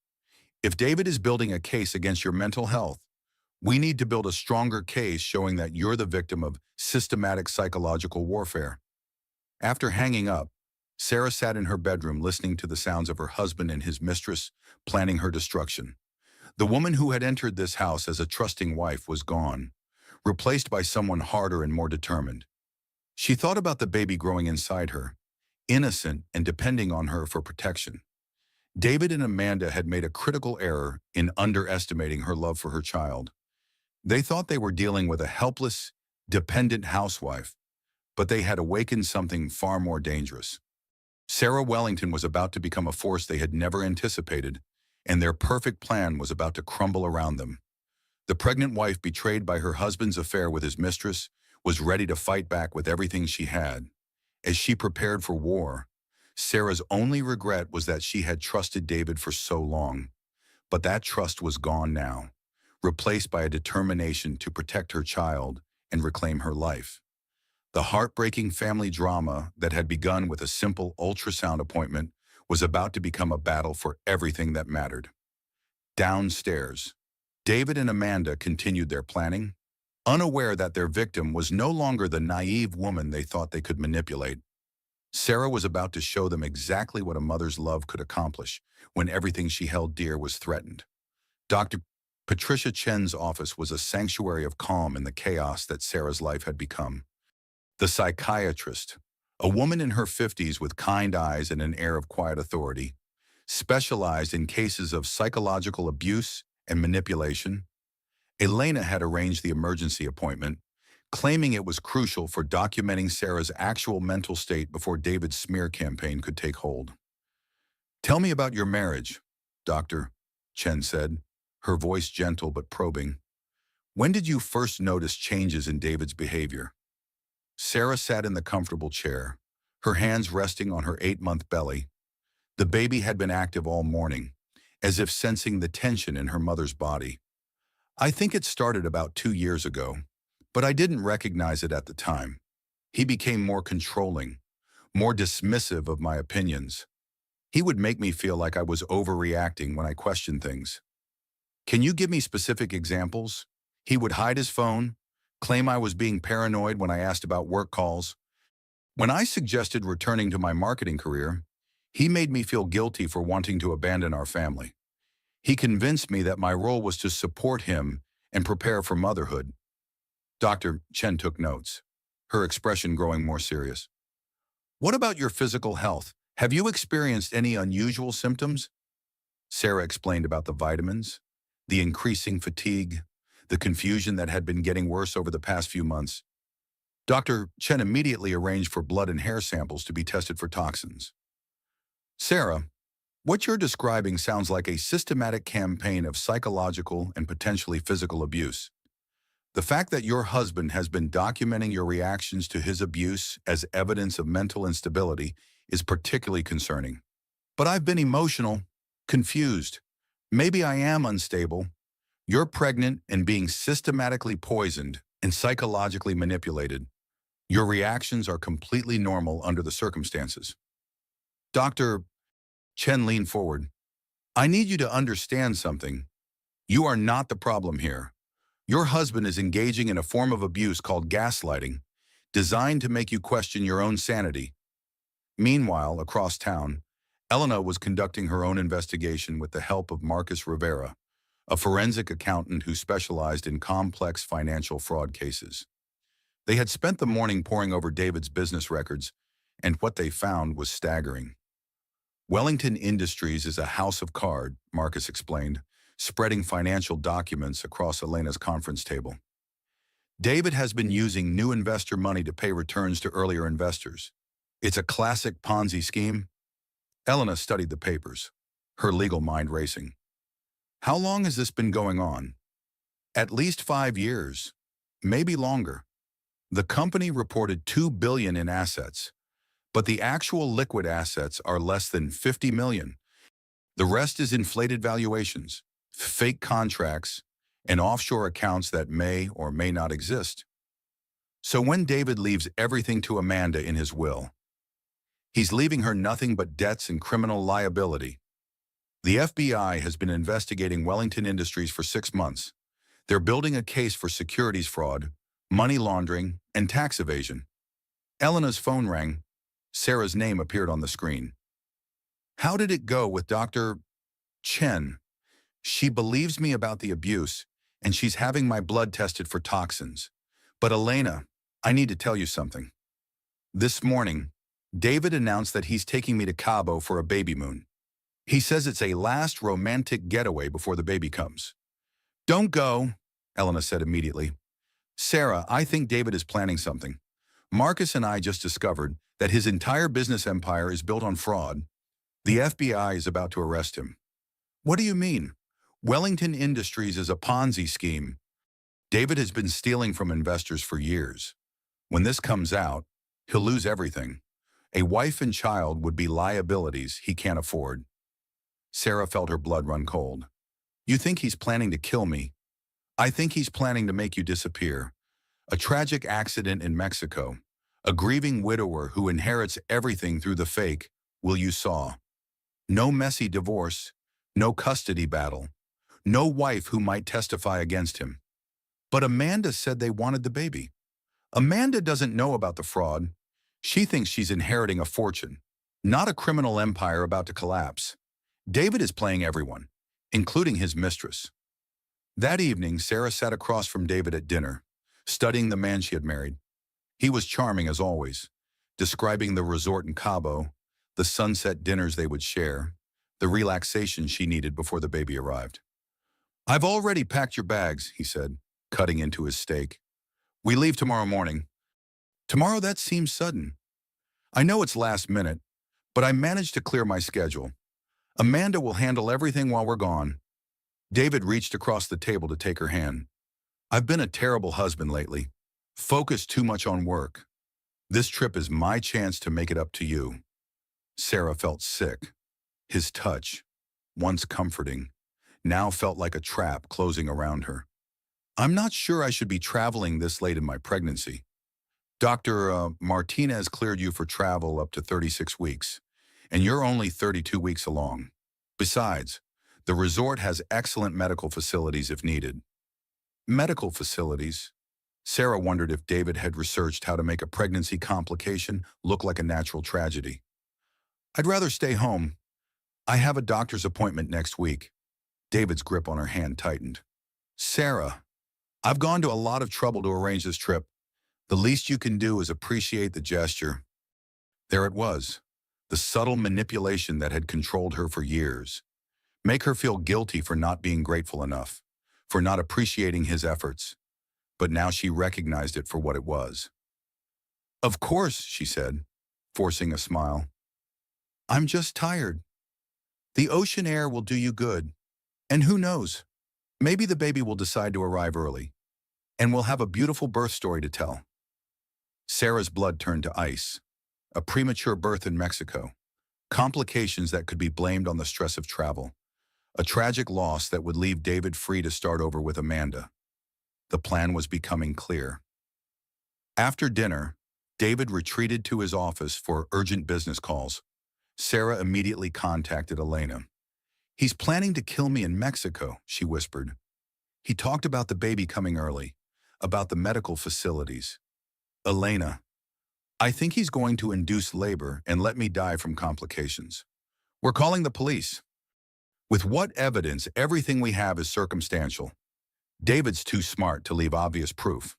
If David is building a case against your mental health, we need to build a stronger case showing that you're the victim of systematic psychological warfare. After hanging up, Sarah sat in her bedroom listening to the sounds of her husband and his mistress planning her destruction. The woman who had entered this house as a trusting wife was gone, replaced by someone harder and more determined. She thought about the baby growing inside her, innocent and depending on her for protection. David and Amanda had made a critical error in underestimating her love for her child. They thought they were dealing with a helpless, dependent housewife, but they had awakened something far more dangerous. Sarah Wellington was about to become a force they had never anticipated, and their perfect plan was about to crumble around them. The pregnant wife, betrayed by her husband's affair with his mistress, was ready to fight back with everything she had. As she prepared for war, Sarah's only regret was that she had trusted David for so long. But that trust was gone now, replaced by a determination to protect her child and reclaim her life. The heartbreaking family drama that had begun with a simple ultrasound appointment was about to become a battle for everything that mattered. Downstairs, David and Amanda continued their planning, unaware that their victim was no longer the naive woman they thought they could manipulate. Sarah was about to show them exactly what a mother's love could accomplish when everything she held dear was threatened. Dr. Patricia Chen's office was a sanctuary of calm in the chaos that Sarah's life had become. The psychiatrist, a woman in her 50s with kind eyes and an air of quiet authority, specialized in cases of psychological abuse and manipulation. Elena had arranged the emergency appointment, claiming it was crucial for documenting Sarah's actual mental state before David's smear campaign could take hold. Tell me about your marriage, Doctor, Chen said, her voice gentle but probing. When did you first notice changes in David's behavior? Sarah sat in the comfortable chair, her hands resting on her 8-month belly. The baby had been active all morning, as if sensing the tension in her mother's body. I think it started about 2 years ago, but I didn't recognize it at the time. He became more controlling, more dismissive of my opinions. He would make me feel like I was overreacting when I questioned things. Can you give me specific examples? He would hide his phone, claim I was being paranoid when I asked about work calls. When I suggested returning to my marketing career, he made me feel guilty for wanting to abandon our family. He convinced me that my role was to support him and prepare for motherhood. Dr. Chen took notes, her expression growing more serious. What about your physical health? Have you experienced any unusual symptoms? Sarah explained about the vitamins, the increasing fatigue, the confusion that had been getting worse over the past few months. Dr. Chen immediately arranged for blood and hair samples to be tested for toxins. Sarah, what you're describing sounds like a systematic campaign of psychological and potentially physical abuse. The fact that your husband has been documenting your reactions to his abuse as evidence of mental instability is particularly concerning. But I've been emotional, confused. Maybe I am unstable. You're pregnant and being systematically poisoned and psychologically manipulated. Your reactions are completely normal under the circumstances. Dr. Chen leaned forward. I need you to understand something. You are not the problem here. Your husband is engaging in a form of abuse called gaslighting, designed to make you question your own sanity. Meanwhile, across town, Elena was conducting her own investigation with the help of Marcus Rivera, a forensic accountant who specialized in complex financial fraud cases. They had spent the morning poring over David's business records, and what they found was staggering. Wellington Industries is a house of cards, Marcus explained, spreading financial documents across Elena's conference table. David has been using new investor money to pay returns to earlier investors. It's a classic Ponzi scheme. Elena studied the papers, her legal mind racing. How long has this been going on? At least 5 years, maybe longer. The company reported $2 billion in assets, but the actual liquid assets are less than $50 million. The rest is inflated valuations, fake contracts, and offshore accounts that may or may not exist. So when David leaves everything to Amanda in his will, he's leaving her nothing but debts and criminal liability. The FBI has been investigating Wellington Industries for 6 months. They're building a case for securities fraud, money laundering, and tax evasion. Elena's phone rang. Sarah's name appeared on the screen. How did it go with Dr. Chen? She believes me about the abuse, and she's having my blood tested for toxins. But Elena, I need to tell you something. This morning, David announced that he's taking me to Cabo for a baby moon. He says it's a last romantic getaway before the baby comes. Don't go, Elena said immediately. Sarah, I think David is planning something. Marcus and I just discovered that his entire business empire is built on fraud. The FBI is about to arrest him. What do you mean? Wellington Industries is a Ponzi scheme. David has been stealing from investors for years. When this comes out, he'll lose everything. A wife and child would be liabilities he can't afford. Sarah felt her blood run cold. You think he's planning to kill me? I think he's planning to make you disappear. A tragic accident in Mexico. A grieving widower who inherits everything through the fake will you saw. No messy divorce, no custody battle, no wife who might testify against him. But Amanda said they wanted the baby. Amanda doesn't know about the fraud. She thinks she's inheriting a fortune, not a criminal empire about to collapse. David is playing everyone, including his mistress. That evening, Sarah sat across from David at dinner, studying the man she had married. He was charming as always, describing the resort in Cabo, the sunset dinners they would share, the relaxation she needed before the baby arrived. I've already packed your bags, he said, cutting into his steak. We leave tomorrow morning. Tomorrow, that seems sudden. I know it's last minute, but I managed to clear my schedule. Amanda will handle everything while we're gone. David reached across the table to take her hand. I've been a terrible husband lately, focused too much on work. This trip is my chance to make it up to you. Sarah felt sick. His touch, once comforting, now felt like a trap closing around her. I'm not sure I should be traveling this late in my pregnancy. Dr. Martinez cleared you for travel up to 36 weeks, and you're only 32 weeks along. Besides, the resort has excellent medical facilities if needed. Medical facilities? Sarah wondered if David had researched how to make a pregnancy complication look like a natural tragedy. I'd rather stay home. I have a doctor's appointment next week. David's grip on her hand tightened. Sarah, I've gone to a lot of trouble to arrange this trip. The least you can do is appreciate the gesture. There it was, the subtle manipulation that had controlled her for years. Make her feel guilty for not being grateful enough, for not appreciating his efforts. But now she recognized it for what it was. Of course, she said, forcing a smile. I'm just tired. The ocean air will do you good. And who knows, maybe the baby will decide to arrive early, and we'll have a beautiful birth story to tell. Sarah's blood turned to ice. A premature birth in Mexico. Complications that could be blamed on the stress of travel. A tragic loss that would leave David free to start over with Amanda. The plan was becoming clear. After dinner, David retreated to his office for urgent business calls. Sarah immediately contacted Elena. "He's planning to kill me in Mexico," she whispered. "He talked about the baby coming early, about the medical facilities. Elena, I think he's going to induce labor and let me die from complications. We're calling the police." "With what evidence? Everything we have is circumstantial. David's too smart to leave obvious proof."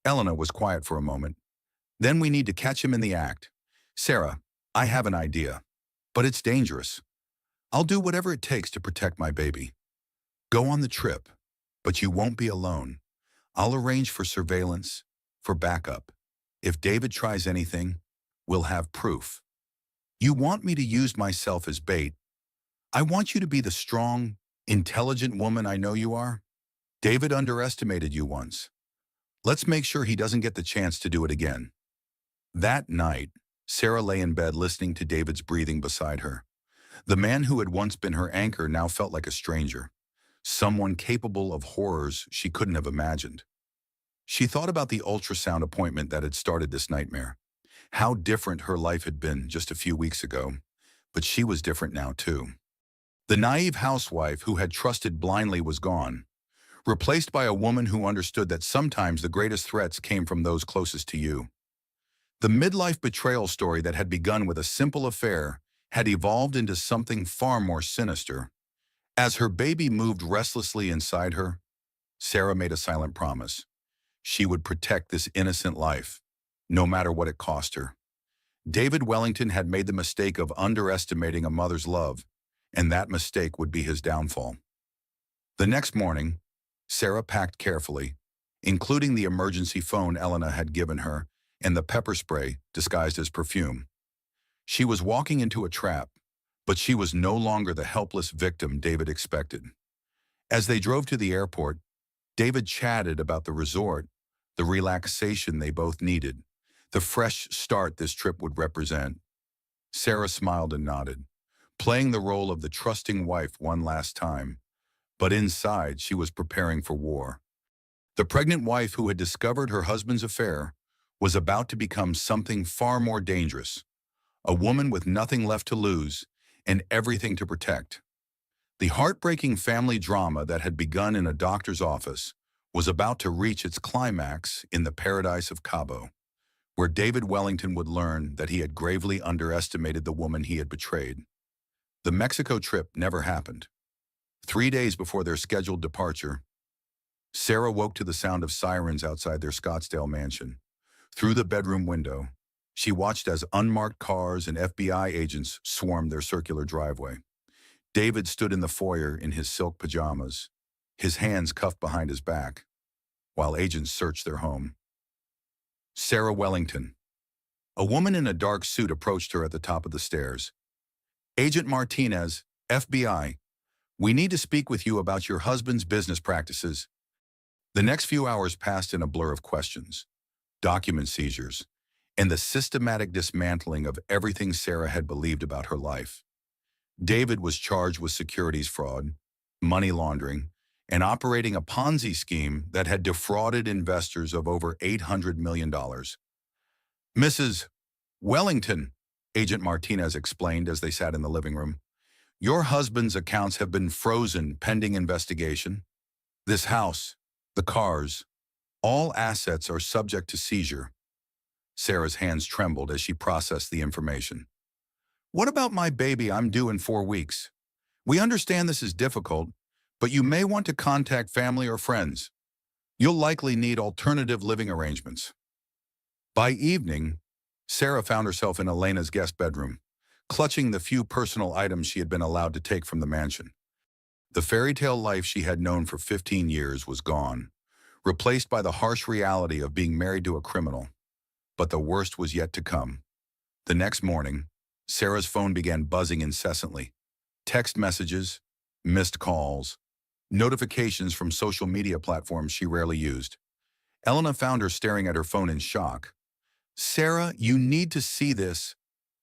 Elena was quiet for a moment. "Then we need to catch him in the act. Sarah, I have an idea, but it's dangerous. I'll do whatever it takes to protect my baby. Go on the trip, but you won't be alone. I'll arrange for surveillance, for backup. If David tries anything, we'll have proof. You want me to use myself as bait. I want you to be the strong, intelligent woman I know you are. David underestimated you once. Let's make sure he doesn't get the chance to do it again." That night, Sarah lay in bed listening to David's breathing beside her. The man who had once been her anchor now felt like a stranger, someone capable of horrors she couldn't have imagined. She thought about the ultrasound appointment that had started this nightmare. How different her life had been just a few weeks ago, but she was different now too. The naive housewife who had trusted blindly was gone, replaced by a woman who understood that sometimes the greatest threats came from those closest to you. The midlife betrayal story that had begun with a simple affair had evolved into something far more sinister. As her baby moved restlessly inside her, Sarah made a silent promise. She would protect this innocent life, no matter what it cost her. David Wellington had made the mistake of underestimating a mother's love, and that mistake would be his downfall. The next morning, Sarah packed carefully, including the emergency phone Elena had given her and the pepper spray disguised as perfume. She was walking into a trap, but she was no longer the helpless victim David expected. As they drove to the airport, David chatted about the resort, the relaxation they both needed, the fresh start this trip would represent. Sarah smiled and nodded, playing the role of the trusting wife one last time, but inside she was preparing for war. The pregnant wife who had discovered her husband's affair was about to become something far more dangerous, a woman with nothing left to lose and everything to protect. The heartbreaking family drama that had begun in a doctor's office was about to reach its climax in the paradise of Cabo, where David Wellington would learn that he had gravely underestimated the woman he had betrayed. The Mexico trip never happened. 3 days before their scheduled departure, Sarah woke to the sound of sirens outside their Scottsdale mansion. Through the bedroom window, she watched as unmarked cars and FBI agents swarmed their circular driveway. David stood in the foyer in his silk pajamas, his hands cuffed behind his back, while agents searched their home. Sarah Wellington. A woman in a dark suit approached her at the top of the stairs. "Agent Martinez, FBI, we need to speak with you about your husband's business practices." The next few hours passed in a blur of questions, document seizures, and the systematic dismantling of everything Sarah had believed about her life. David was charged with securities fraud, money laundering, and operating a Ponzi scheme that had defrauded investors of over $800 million. "Mrs. Wellington," Agent Martinez explained as they sat in the living room, "your husband's accounts have been frozen pending investigation. This house, the cars, all assets are subject to seizure." Sarah's hands trembled as she processed the information. "What about my baby? I'm due in 4 weeks. We understand this is difficult, but you may want to contact family or friends. You'll likely need alternative living arrangements." By evening, Sarah found herself in Elena's guest bedroom, clutching the few personal items she had been allowed to take from the mansion. The fairy tale life she had known for 15 years was gone, replaced by the harsh reality of being married to a criminal. But the worst was yet to come. The next morning, Sarah's phone began buzzing incessantly. Text messages, missed calls, notifications from social media platforms she rarely used. Elena found her staring at her phone in shock. "Sarah, you need to see this,"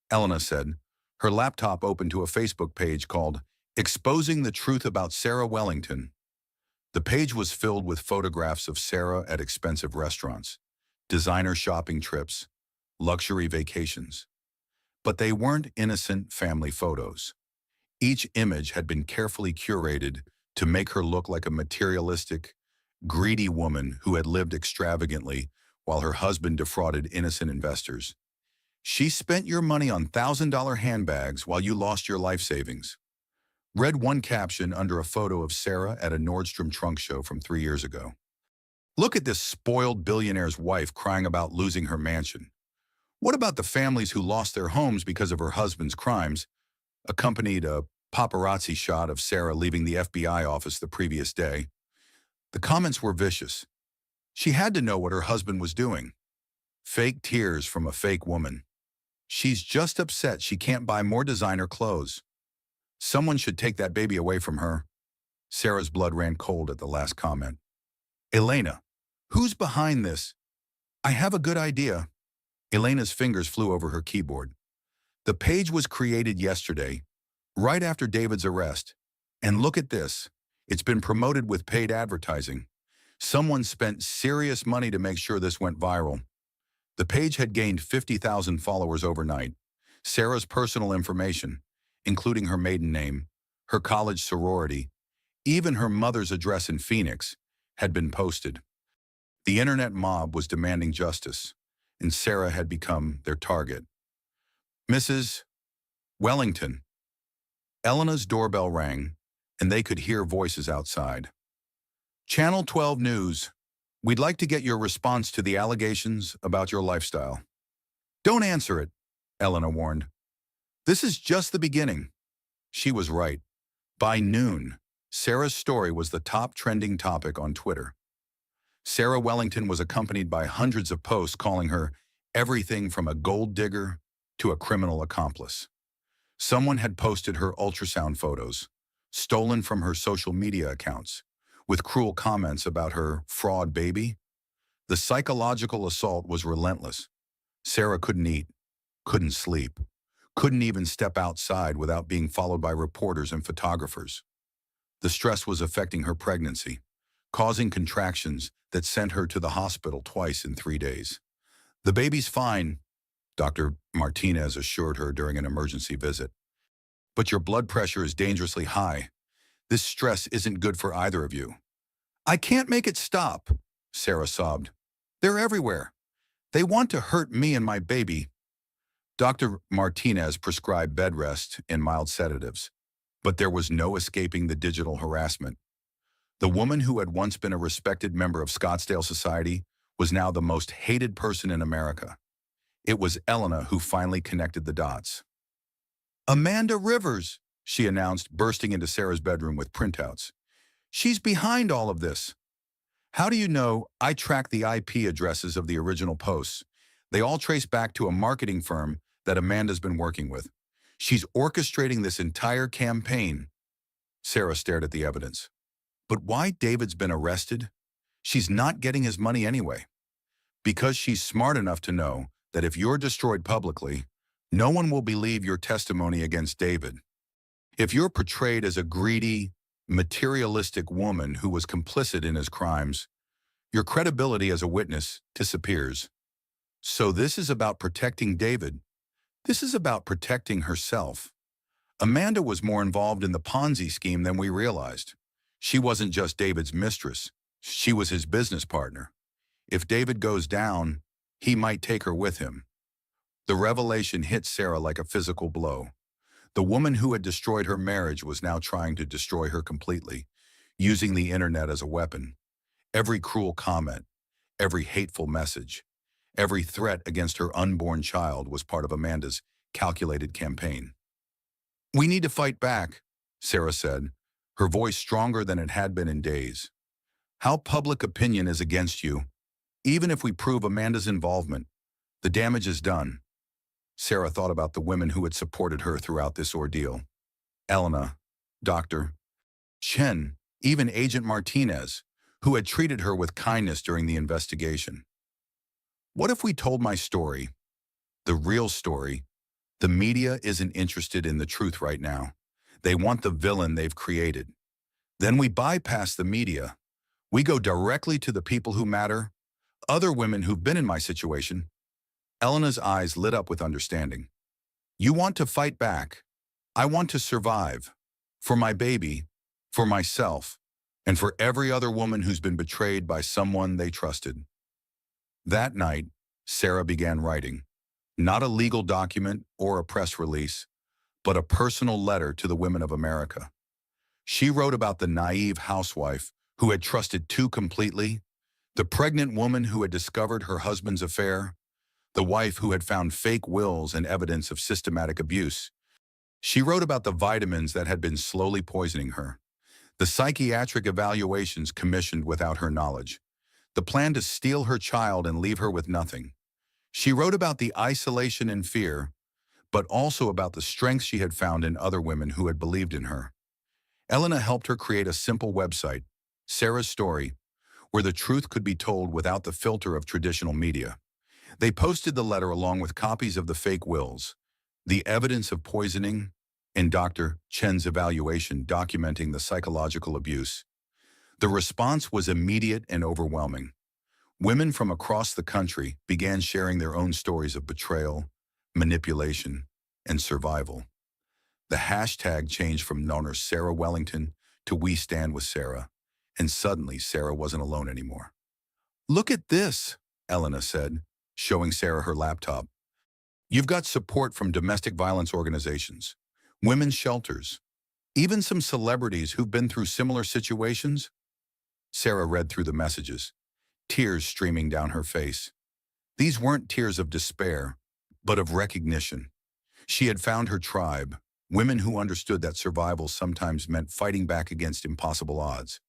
Elena said, her laptop open to a Facebook page called "Exposing the Truth About Sarah Wellington." The page was filled with photographs of Sarah at expensive restaurants, designer shopping trips, luxury vacations. But they weren't innocent family photos. Each image had been carefully curated to make her look like a materialistic, greedy woman who had lived extravagantly while her husband defrauded innocent investors. She spent your money on $1,000 handbags while you lost your life savings. Read one caption under a photo of Sarah at a Nordstrom trunk show from 3 years ago. Look at this spoiled billionaire's wife crying about losing her mansion. What about the families who lost their homes because of her husband's crimes? Accompanied a paparazzi shot of Sarah leaving the FBI office the previous day. The comments were vicious. She had to know what her husband was doing. Fake tears from a fake woman. She's just upset she can't buy more designer clothes. Someone should take that baby away from her. Sarah's blood ran cold at the last comment. Elena, who's behind this? I have a good idea. Elena's fingers flew over her keyboard. The page was created yesterday, right after David's arrest. And look at this. It's been promoted with paid advertising. Someone spent serious money to make sure this went viral. The page had gained 50,000 followers overnight. Sarah's personal information, including her maiden name, her college sorority, even her mother's address in Phoenix, had been posted. The internet mob was demanding justice, and Sarah had become their target. Mrs. Wellington. Elena's doorbell rang, and they could hear voices outside. Channel 12 News. We'd like to get your response to the allegations about your lifestyle. Don't answer it, Elena warned. This is just the beginning. She was right. By noon, Sarah's story was the top trending topic on Twitter. Sarah Wellington was accompanied by hundreds of posts calling her everything from a gold digger to a criminal accomplice. Someone had posted her ultrasound photos, stolen from her social media accounts, with cruel comments about her fraud baby. The psychological assault was relentless. Sarah couldn't eat, couldn't sleep, couldn't even step outside without being followed by reporters and photographers. The stress was affecting her pregnancy, causing contractions that sent her to the hospital twice in 3 days. The baby's fine, Dr. Martinez assured her during an emergency visit. But your blood pressure is dangerously high. This stress isn't good for either of you. I can't make it stop, Sarah sobbed. They're everywhere. They want to hurt me and my baby. Dr. Martinez prescribed bed rest and mild sedatives, but there was no escaping the digital harassment. The woman who had once been a respected member of Scottsdale society was now the most hated person in America. It was Elena who finally connected the dots. Amanda Rivers, she announced, bursting into Sarah's bedroom with printouts. She's behind all of this. How do you know? I tracked the IP addresses of the original posts. They all trace back to a marketing firm that Amanda's been working with. She's orchestrating this entire campaign. Sarah stared at the evidence. But why David's been arrested? She's not getting his money anyway. Because she's smart enough to know that if you're destroyed publicly, no one will believe your testimony against David. If you're portrayed as a greedy, materialistic woman who was complicit in his crimes, your credibility as a witness disappears. So this is about protecting David. This is about protecting herself. Amanda was more involved in the Ponzi scheme than we realized. She wasn't just David's mistress. She was his business partner. If David goes down, he might take her with him. The revelation hit Sarah like a physical blow. The woman who had destroyed her marriage was now trying to destroy her completely, using the internet as a weapon. Every cruel comment, every hateful message, every threat against her unborn child was part of Amanda's calculated campaign. We need to fight back, Sarah said, her voice stronger than it had been in days. How public opinion is against you. Even if we prove Amanda's involvement, the damage is done. Sarah thought about the women who had supported her throughout this ordeal. Elena, Dr. Chen, even Agent Martinez, who had treated her with kindness during the investigation. What if we told my story, the real story? The media isn't interested in the truth right now. They want the villain they've created. Then we bypass the media. We go directly to the people who matter, other women who've been in my situation. Elena's eyes lit up with understanding. You want to fight back. I want to survive. For my baby, for myself, and for every other woman who's been betrayed by someone they trusted. That night, Sarah began writing. Not a legal document or a press release, but a personal letter to the women of America. She wrote about the naive housewife who had trusted too completely, the pregnant woman who had discovered her husband's affair, the wife who had found fake wills and evidence of systematic abuse. She wrote about the vitamins that had been slowly poisoning her, the psychiatric evaluations commissioned without her knowledge, the plan to steal her child and leave her with nothing. She wrote about the isolation and fear, but also about the strength she had found in other women who had believed in her. Elena helped her create a simple website, Sarah's Story, where the truth could be told without the filter of traditional media. They posted the letter along with copies of the fake wills, the evidence of poisoning, and Dr. Chen's evaluation documenting the psychological abuse. The response was immediate and overwhelming. Women from across the country began sharing their own stories of betrayal, manipulation, and survival. The hashtag changed from Donor Sarah Wellington to We Stand with Sarah, and suddenly Sarah wasn't alone anymore. "Look at this," Elena said, showing Sarah her laptop. "You've got support from domestic violence organizations, women's shelters, even some celebrities who've been through similar situations." Sarah read through the messages, tears streaming down her face. These weren't tears of despair, but of recognition. She had found her tribe, women who understood that survival sometimes meant fighting back against impossible odds.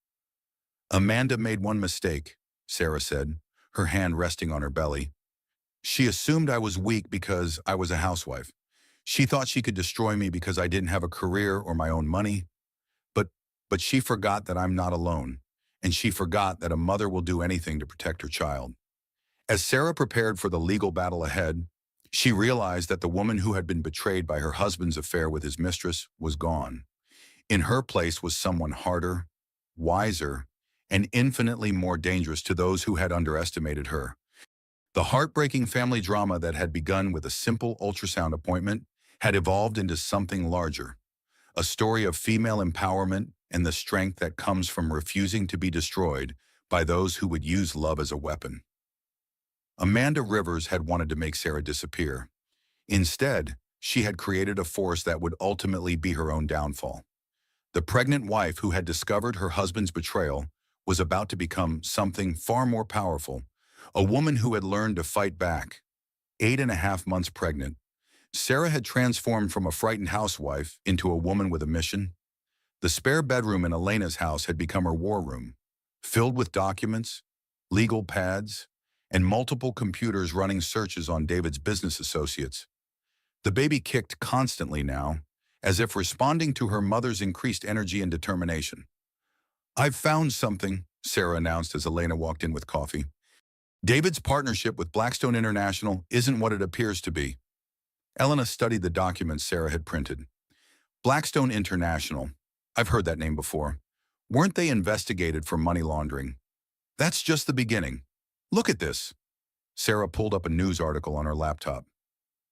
"Amanda made one mistake," Sarah said, her hand resting on her belly. "She assumed I was weak because I was a housewife. She thought she could destroy me because I didn't have a career or my own money. But, but she forgot that I'm not alone, and she forgot that a mother will do anything to protect her child." As Sarah prepared for the legal battle ahead, she realized that the woman who had been betrayed by her husband's affair with his mistress was gone. In her place was someone harder, wiser, and infinitely more dangerous to those who had underestimated her. The heartbreaking family drama that had begun with a simple ultrasound appointment had evolved into something larger, a story of female empowerment and the strength that comes from refusing to be destroyed by those who would use love as a weapon. Amanda Rivers had wanted to make Sarah disappear. Instead, she had created a force that would ultimately be her own downfall. The pregnant wife who had discovered her husband's betrayal was about to become something far more powerful, a woman who had learned to fight back. 8.5 months pregnant, Sarah had transformed from a frightened housewife into a woman with a mission. The spare bedroom in Elena's house had become her war room, filled with documents, legal pads, and multiple computers running searches on David's business associates. The baby kicked constantly now, as if responding to her mother's increased energy and determination. "I've found something," Sarah announced as Elena walked in with coffee. "David's partnership with Blackstone International isn't what it appears to be." Elena studied the documents Sarah had printed. Blackstone International. I've heard that name before. Weren't they investigated for money laundering? That's just the beginning. Look at this. Sarah pulled up a news article on her laptop.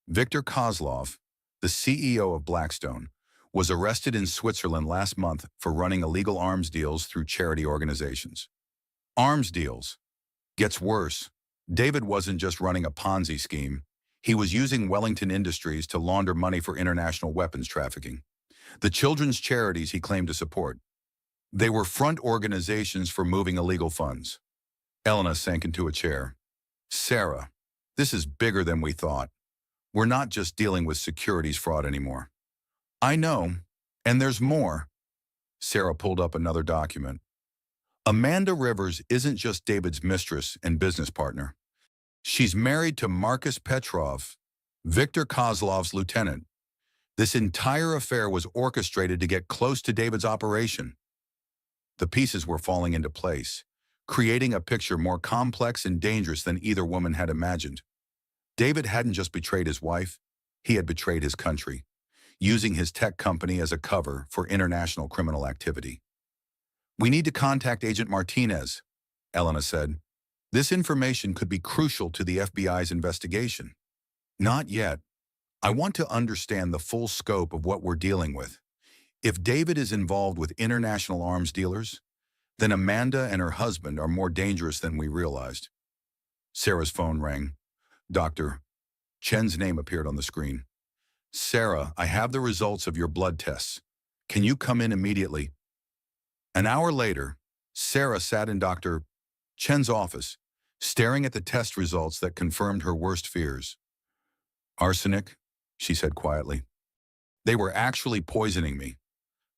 Viktor Kozlov, the CEO of Blackstone, was arrested in Switzerland last month for running illegal arms deals through charity organizations. Arms deals. Gets worse. David wasn't just running a Ponzi scheme. He was using Wellington Industries to launder money for international weapons trafficking. The children's charities he claimed to support. They were front organizations for moving illegal funds. Elena sank into a chair. "Sarah, this is bigger than we thought. We're not just dealing with securities fraud anymore." "I know, and there's more." Sarah pulled up another document. Amanda Rivers isn't just David's mistress and business partner. She's married to Marcus Petrov, Viktor Kozlov's lieutenant. This entire affair was orchestrated to get close to David's operation. The pieces were falling into place, creating a picture more complex and dangerous than either woman had imagined. David hadn't just betrayed his wife, he had betrayed his country, using his tech company as a cover for international criminal activity. "We need to contact Agent Martinez," Elena said. "This information could be crucial to the FBI's investigation." "Not yet. I want to understand the full scope of what we're dealing with. If David is involved with international arms dealers, then Amanda and her husband are more dangerous than we realized. Sarah's phone rang. Dr. Chen's name appeared on the screen. Sarah, I have the results of your blood tests. Can you come in immediately? An hour later, Sarah sat in Dr. Chen's office, staring at the test results that confirmed her worst fears. Arsenic, she said quietly. They were actually poisoning me.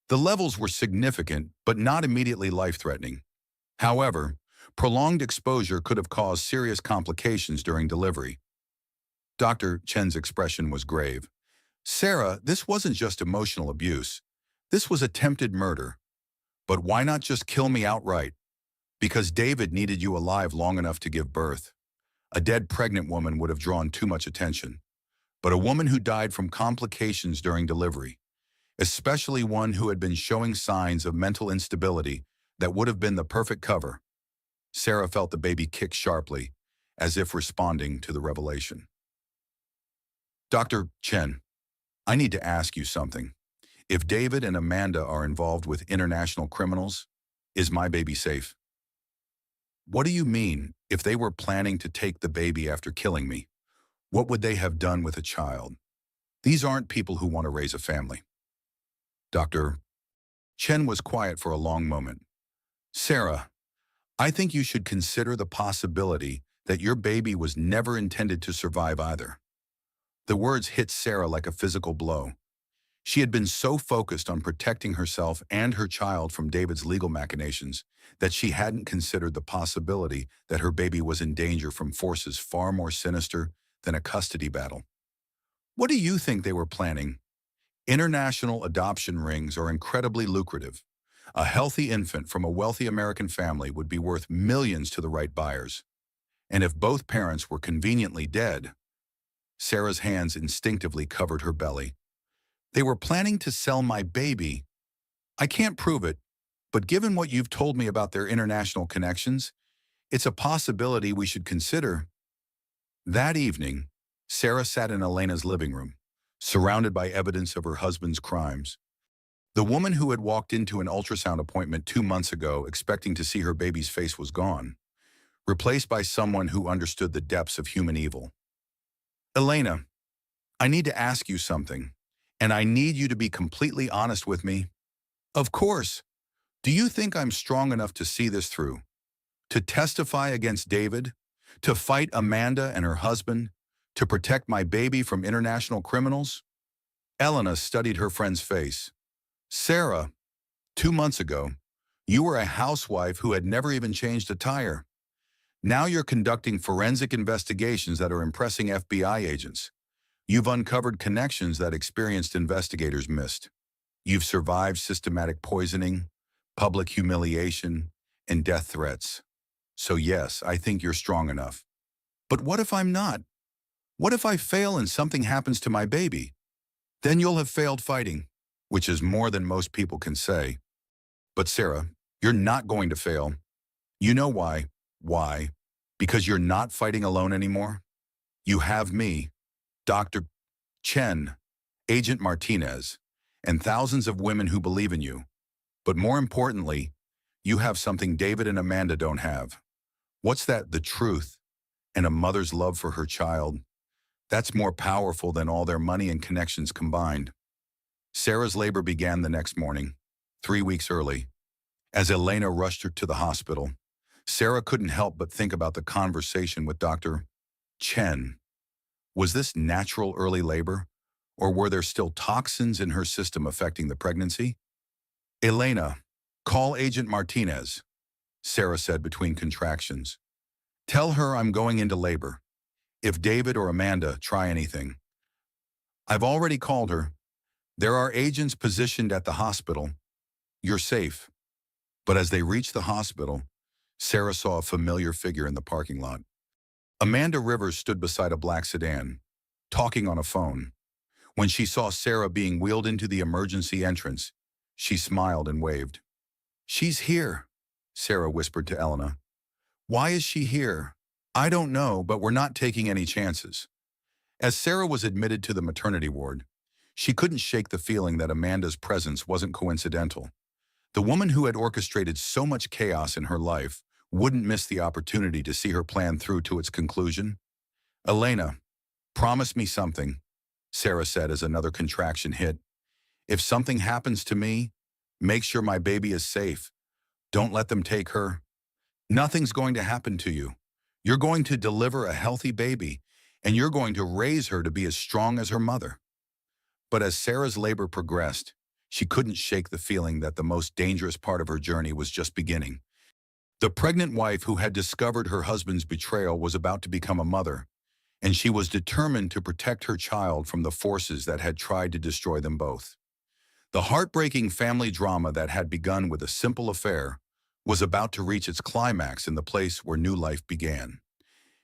The levels were significant, but not immediately life-threatening. However, prolonged exposure could have caused serious complications during delivery. Dr. Chen's expression was grave. Sarah, this wasn't just emotional abuse. This was attempted murder. But why not just kill me outright? Because David needed you alive long enough to give birth. A dead pregnant woman would have drawn too much attention. But a woman who died from complications during delivery, especially one who had been showing signs of mental instability, that would have been the perfect cover. Sarah felt the baby kick sharply, as if responding to the revelation. Dr. Chen, I need to ask you something. If David and Amanda are involved with international criminals, is my baby safe? What do you mean, if they were planning to take the baby after killing me? What would they have done with a child? These aren't people who want to raise a family. Dr. Chen was quiet for a long moment. Sarah, I think you should consider the possibility that your baby was never intended to survive either. The words hit Sarah like a physical blow. She had been so focused on protecting herself and her child from David's legal machinations that she hadn't considered the possibility that her baby was in danger from forces far more sinister than a custody battle. What do you think they were planning? International adoption rings are incredibly lucrative. A healthy infant from a wealthy American family would be worth millions to the right buyers. And if both parents were conveniently dead, Sarah's hands instinctively covered her belly. They were planning to sell my baby. I can't prove it, but given what you've told me about their international connections, it's a possibility we should consider. That evening, Sarah sat in Elena's living room, surrounded by evidence of her husband's crimes. The woman who had walked into an ultrasound appointment 2 months ago expecting to see her baby's face was gone, replaced by someone who understood the depths of human evil. Elena, I need to ask you something, and I need you to be completely honest with me. Of course. Do you think I'm strong enough to see this through? To testify against David? To fight Amanda and her husband? To protect my baby from international criminals? Elena studied her friend's face. Sarah, 2 months ago, you were a housewife who had never even changed a tire. Now you're conducting forensic investigations that are impressing FBI agents. You've uncovered connections that experienced investigators missed. You've survived systematic poisoning, public humiliation, and death threats. So yes, I think you're strong enough. But what if I'm not? What if I fail and something happens to my baby? Then you'll have failed fighting, which is more than most people can say. But Sarah, you're not going to fail. You know why? Why? Because you're not fighting alone anymore. You have me, Dr. Chen, Agent Martinez, and thousands of women who believe in you. But more importantly, you have something David and Amanda don't have. What's that? The truth and a mother's love for her child. That's more powerful than all their money and connections combined. Sarah's labor began the next morning, 3 weeks early. As Elena rushed her to the hospital, Sarah couldn't help but think about the conversation with Dr. Chen. Was this natural early labor, or were there still toxins in her system affecting the pregnancy? Elena, call Agent Martinez, Sarah said between contractions. Tell her I'm going into labor. If David or Amanda try anything. I've already called her. There are agents positioned at the hospital. You're safe. But as they reached the hospital, Sarah saw a familiar figure in the parking lot. Amanda Rivers stood beside a black sedan, talking on a phone. When she saw Sarah being wheeled into the emergency entrance, she smiled and waved. She's here, Sarah whispered to Elena. Why is she here? I don't know, but we're not taking any chances. As Sarah was admitted to the maternity ward, she couldn't shake the feeling that Amanda's presence wasn't coincidental. The woman who had orchestrated so much chaos in her life wouldn't miss the opportunity to see her plan through to its conclusion. "Elena, promise me something," Sarah said as another contraction hit. "If something happens to me, make sure my baby is safe. Don't let them take her." "Nothing's going to happen to you. You're going to deliver a healthy baby, and you're going to raise her to be as strong as her mother." But as Sarah's labor progressed, she couldn't shake the feeling that the most dangerous part of her journey was just beginning. The pregnant wife who had discovered her husband's betrayal was about to become a mother, and she was determined to protect her child from the forces that had tried to destroy them both. The heartbreaking family drama that had begun with a simple affair was about to reach its climax in the place where new life began.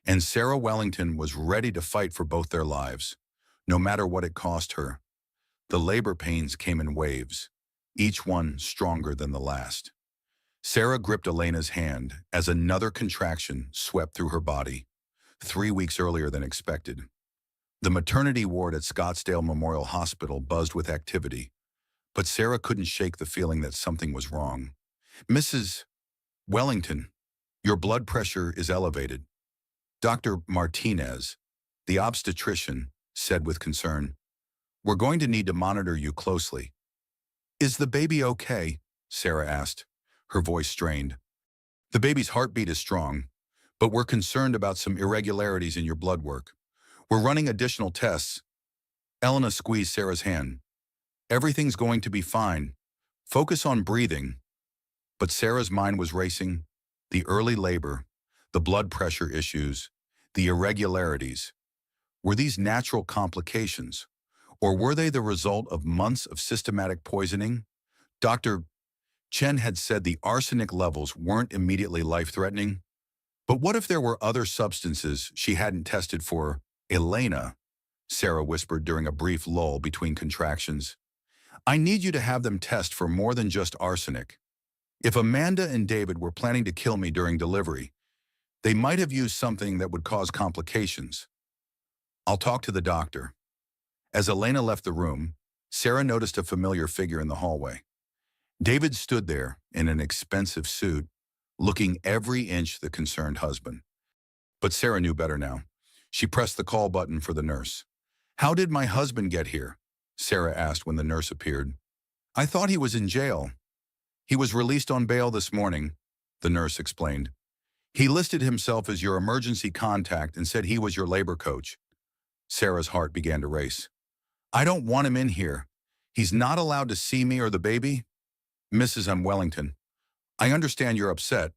And Sarah Wellington was ready to fight for both their lives, no matter what it cost her. The labor pains came in waves, each one stronger than the last. Sarah gripped Elena's hand as another contraction swept through her body, 3 weeks earlier than expected. The maternity ward at Scottsdale Memorial Hospital buzzed with activity, but Sarah couldn't shake the feeling that something was wrong. "Mrs. Wellington, your blood pressure is elevated," Dr. Martinez, the obstetrician, said with concern. "We're going to need to monitor you closely." "Is the baby okay?" Sarah asked, her voice strained. "The baby's heartbeat is strong, but we're concerned about some irregularities in your blood work. We're running additional tests." Elena squeezed Sarah's hand. "Everything's going to be fine. Focus on breathing." But Sarah's mind was racing. The early labor, the blood pressure issues, the irregularities. Were these natural complications, or were they the result of months of systematic poisoning? Dr. Chen had said the arsenic levels weren't immediately life-threatening. But what if there were other substances she hadn't tested for? "Elena," Sarah whispered during a brief lull between contractions, "I need you to have them test for more than just arsenic. If Amanda and David were planning to kill me during delivery, they might have used something that would cause complications." "I'll talk to the doctor." As Elena left the room, Sarah noticed a familiar figure in the hallway. David stood there in an expensive suit, looking every inch the concerned husband. But Sarah knew better now. She pressed the call button for the nurse. "How did my husband get here?" Sarah asked when the nurse appeared. "I thought he was in jail." "He was released on bail this morning," the nurse explained. "He listed himself as your emergency contact and said he was your labor coach." Sarah's heart began to race. "I don't want him in here. He's not allowed to see me or the baby." "Mrs. M. Wellington, I understand you're upset,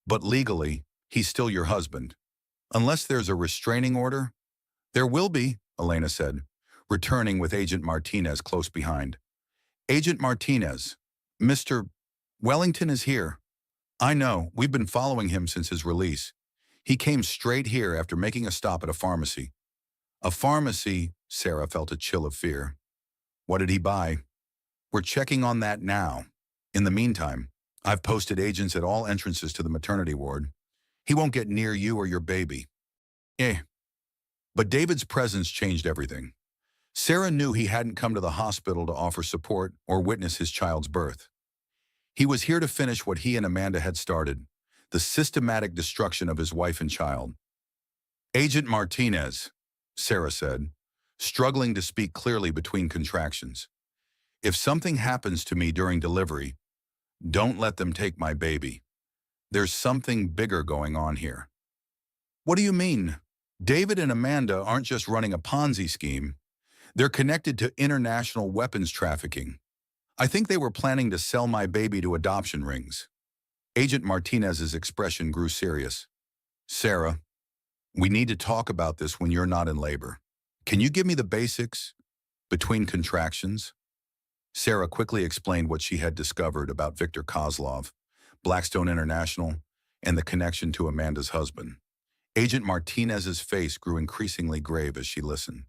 but legally, he's still your husband. Unless there's a restraining order." "There will be," Elena said, returning with Agent Martinez close behind. "Agent Martinez, Mr. Wellington is here." "I know, we've been following him since his release. He came straight here after making a stop at a pharmacy." "A pharmacy?" Sarah felt a chill of fear. "What did he buy?" "We're checking on that now. In the meantime, I've posted agents at all entrances to the maternity ward. He won't get near you or your baby." But David's presence changed everything. Sarah knew he hadn't come to the hospital to offer support or witness his child's birth. He was here to finish what he and Amanda had started, the systematic destruction of his wife and child. "Agent Martinez," Sarah said, struggling to speak clearly between contractions. "If something happens to me during delivery, don't let them take my baby. There's something bigger going on here." "What do you mean?" "David and Amanda aren't just running a Ponzi scheme. They're connected to international weapons trafficking. I think they were planning to sell my baby to adoption rings." Agent Martinez's expression grew serious. "Sarah, we need to talk about this when you're not in labor. Can you give me the basics between contractions?" Sarah quickly explained what she had discovered about Victor Kozlov, Blackstone International, and the connection to Amanda's husband. Agent Martinez's face grew increasingly grave as she listened.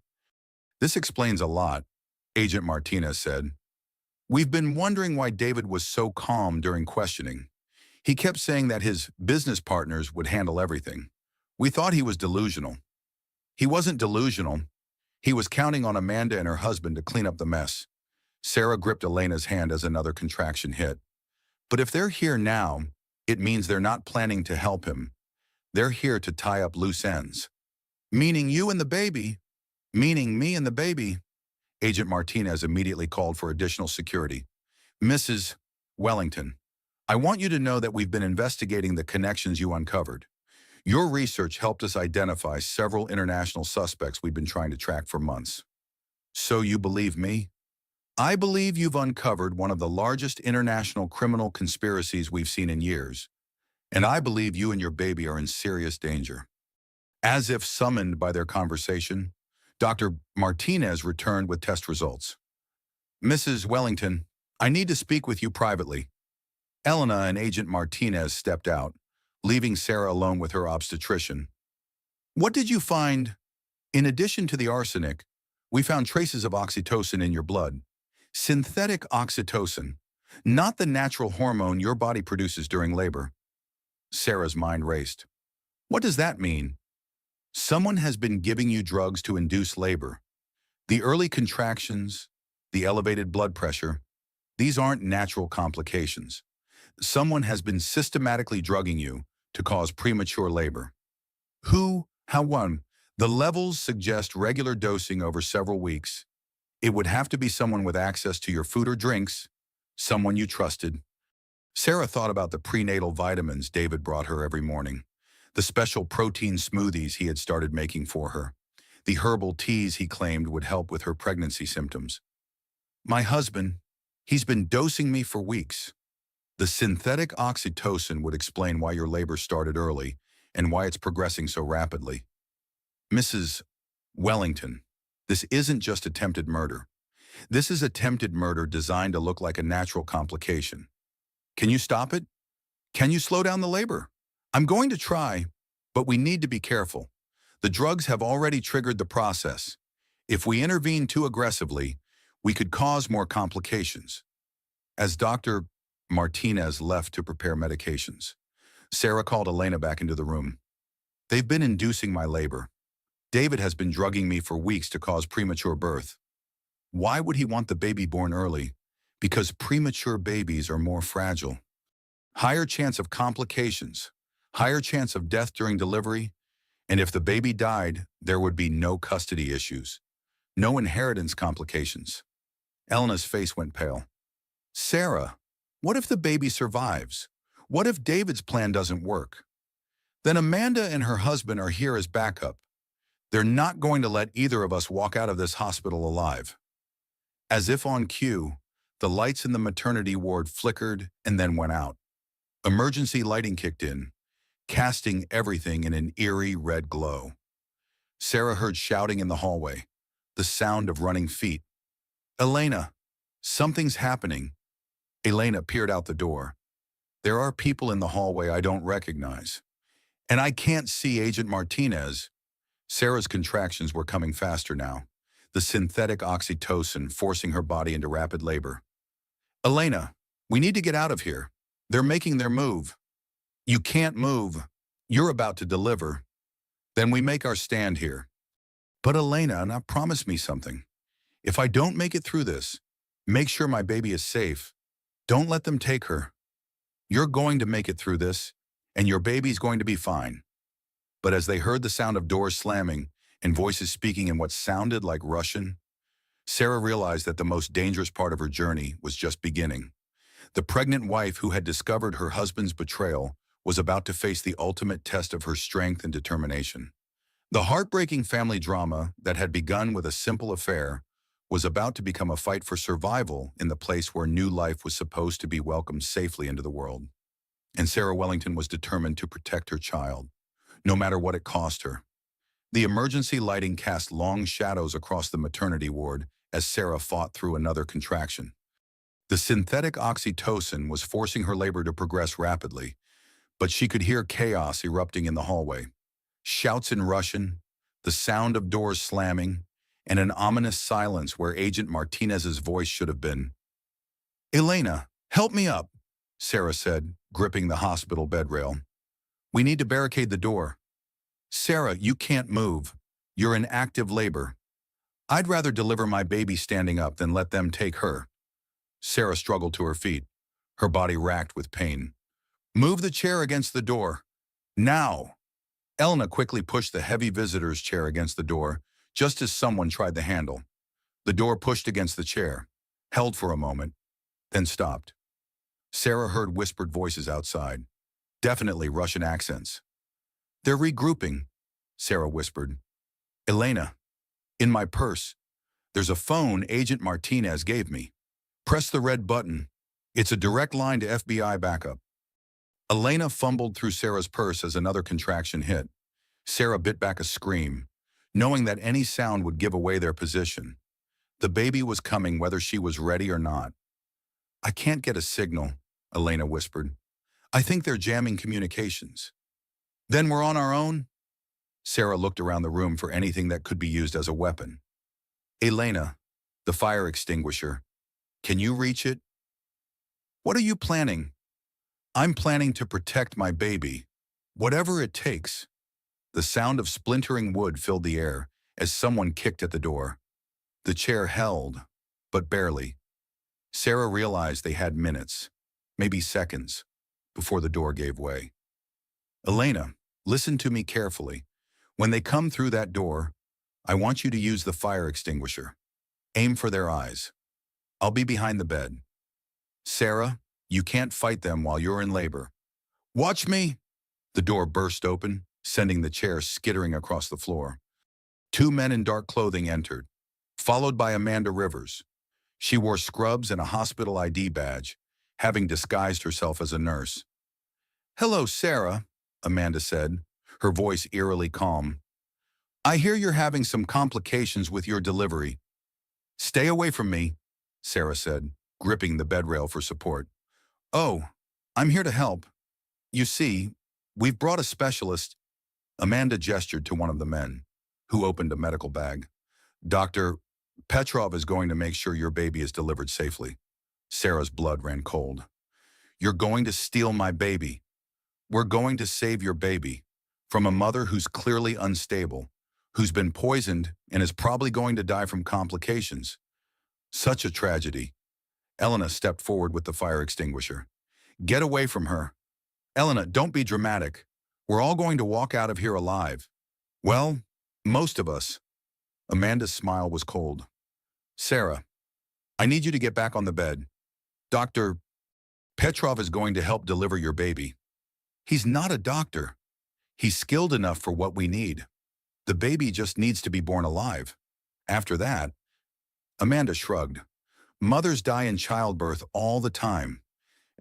"This explains a lot," Agent Martinez said. "We've been wondering why David was so calm during questioning. He kept saying that his business partners would handle everything. We thought he was delusional." "He wasn't delusional. He was counting on Amanda and her husband to clean up the mess. Sarah gripped Elena's hand as another contraction hit. But if they're here now, it means they're not planning to help him. They're here to tie up loose ends. Meaning you and the baby. Meaning me and the baby. Agent Martinez immediately called for additional security. Mrs. Wellington, I want you to know that we've been investigating the connections you uncovered. Your research helped us identify several international suspects we've been trying to track for months. So you believe me? I believe you've uncovered one of the largest international criminal conspiracies we've seen in years, and I believe you and your baby are in serious danger. As if summoned by their conversation, Dr. Martinez returned with test results. Mrs. Wellington, I need to speak with you privately. Elena and Agent Martinez stepped out, leaving Sarah alone with her obstetrician. What did you find? In addition to the arsenic, we found traces of oxytocin in your blood. Synthetic oxytocin, not the natural hormone your body produces during labor. Sarah's mind raced. What does that mean? Someone has been giving you drugs to induce labor. The early contractions, the elevated blood pressure, these aren't natural complications. Someone has been systematically drugging you to cause premature labor. Who? How? One. The levels suggest regular dosing over several weeks. It would have to be someone with access to your food or drinks, someone you trusted. Sarah thought about the prenatal vitamins David brought her every morning, the special protein smoothies he had started making for her, the herbal teas he claimed would help with her pregnancy symptoms. My husband, he's been dosing me for weeks. The synthetic oxytocin would explain why your labor started early and why it's progressing so rapidly. Mrs. Wellington, this isn't just attempted murder. This is attempted murder designed to look like a natural complication. Can you stop it? Can you slow down the labor? I'm going to try, but we need to be careful. The drugs have already triggered the process. If we intervene too aggressively, we could cause more complications. As Dr. Martinez left to prepare medications, Sarah called Elena back into the room. They've been inducing my labor. David has been drugging me for weeks to cause premature birth. Why would he want the baby born early? Because premature babies are more fragile. Higher chance of complications, higher chance of death during delivery, and if the baby died, there would be no custody issues, no inheritance complications. Elena's face went pale. Sarah, what if the baby survives? What if David's plan doesn't work? Then Amanda and her husband are here as backup. They're not going to let either of us walk out of this hospital alive. As if on cue, the lights in the maternity ward flickered and then went out. Emergency lighting kicked in, casting everything in an eerie red glow. Sarah heard shouting in the hallway, the sound of running feet. Elena, something's happening. Elena peered out the door. There are people in the hallway I don't recognize. And I can't see Agent Martinez. Sarah's contractions were coming faster now, the synthetic oxytocin forcing her body into rapid labor. Elena, we need to get out of here. They're making their move. You can't move. You're about to deliver. Then we make our stand here. But Elena, now promise me something. If I don't make it through this, make sure my baby is safe. Don't let them take her. You're going to make it through this, and your baby's going to be fine. But as they heard the sound of doors slamming and voices speaking in what sounded like Russian, Sarah realized that the most dangerous part of her journey was just beginning. The pregnant wife who had discovered her husband's betrayal was about to face the ultimate test of her strength and determination. The heartbreaking family drama that had begun with a simple affair was about to become a fight for survival in the place where new life was supposed to be welcomed safely into the world. And Sarah Wellington was determined to protect her child, no matter what it cost her. The emergency lighting cast long shadows across the maternity ward as Sarah fought through another contraction. The synthetic oxytocin was forcing her labor to progress rapidly, but she could hear chaos erupting in the hallway. Shouts in Russian, the sound of doors slamming, and an ominous silence where Agent Martinez's voice should have been. Elena, help me up, Sarah said, gripping the hospital bed rail. We need to barricade the door. Sarah, you can't move. You're in active labor. I'd rather deliver my baby standing up than let them take her. Sarah struggled to her feet, her body racked with pain. Move the chair against the door. Now! Elena quickly pushed the heavy visitor's chair against the door, just as someone tried the handle. The door pushed against the chair, held for a moment, then stopped. Sarah heard whispered voices outside, definitely Russian accents. They're regrouping, Sarah whispered. Elena, in my purse, there's a phone Agent Martinez gave me. Press the red button. It's a direct line to FBI backup. Elena fumbled through Sarah's purse as another contraction hit. Sarah bit back a scream, knowing that any sound would give away their position. The baby was coming whether she was ready or not. I can't get a signal, Elena whispered. I think they're jamming communications. Then we're on our own? Sarah looked around the room for anything that could be used as a weapon. Elena, the fire extinguisher. Can you reach it? What are you planning? I'm planning to protect my baby, whatever it takes. The sound of splintering wood filled the air as someone kicked at the door. The chair held, but barely. Sarah realized they had minutes, maybe seconds, before the door gave way. Elena, listen to me carefully. When they come through that door, I want you to use the fire extinguisher. Aim for their eyes. I'll be behind the bed. Sarah, you can't fight them while you're in labor. Watch me! The door burst open, sending the chair skittering across the floor. Two men in dark clothing entered, followed by Amanda Rivers. She wore scrubs and a hospital ID badge, having disguised herself as a nurse. Hello, Sarah, Amanda said, her voice eerily calm. I hear you're having some complications with your delivery. Stay away from me, Sarah said, gripping the bed rail for support. Oh, I'm here to help. You see, we've brought a specialist. Amanda gestured to one of the men, who opened a medical bag. Dr. Petrov is going to make sure your baby is delivered safely. Sarah's blood ran cold. You're going to steal my baby. We're going to save your baby from a mother who's clearly unstable, who's been poisoned and is probably going to die from complications. Such a tragedy. Elena stepped forward with the fire extinguisher. Get away from her. Elena, don't be dramatic. We're all going to walk out of here alive. Well, most of us. Amanda's smile was cold. Sarah, I need you to get back on the bed. Dr. Petrov is going to help deliver your baby. He's not a doctor. He's skilled enough for what we need. The baby just needs to be born alive. After that, Amanda shrugged. Mothers die in childbirth all the time,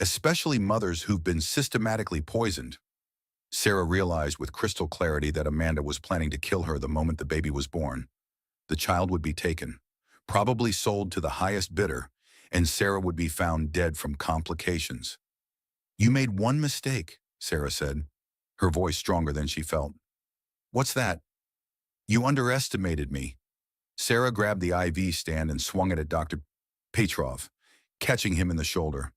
especially mothers who've been systematically poisoned. Sarah realized with crystal clarity that Amanda was planning to kill her the moment the baby was born. The child would be taken, probably sold to the highest bidder, and Sarah would be found dead from complications. You made one mistake, Sarah said, her voice stronger than she felt. What's that? You underestimated me. Sarah grabbed the IV stand and swung it at Dr. Petrov, catching him in the shoulder.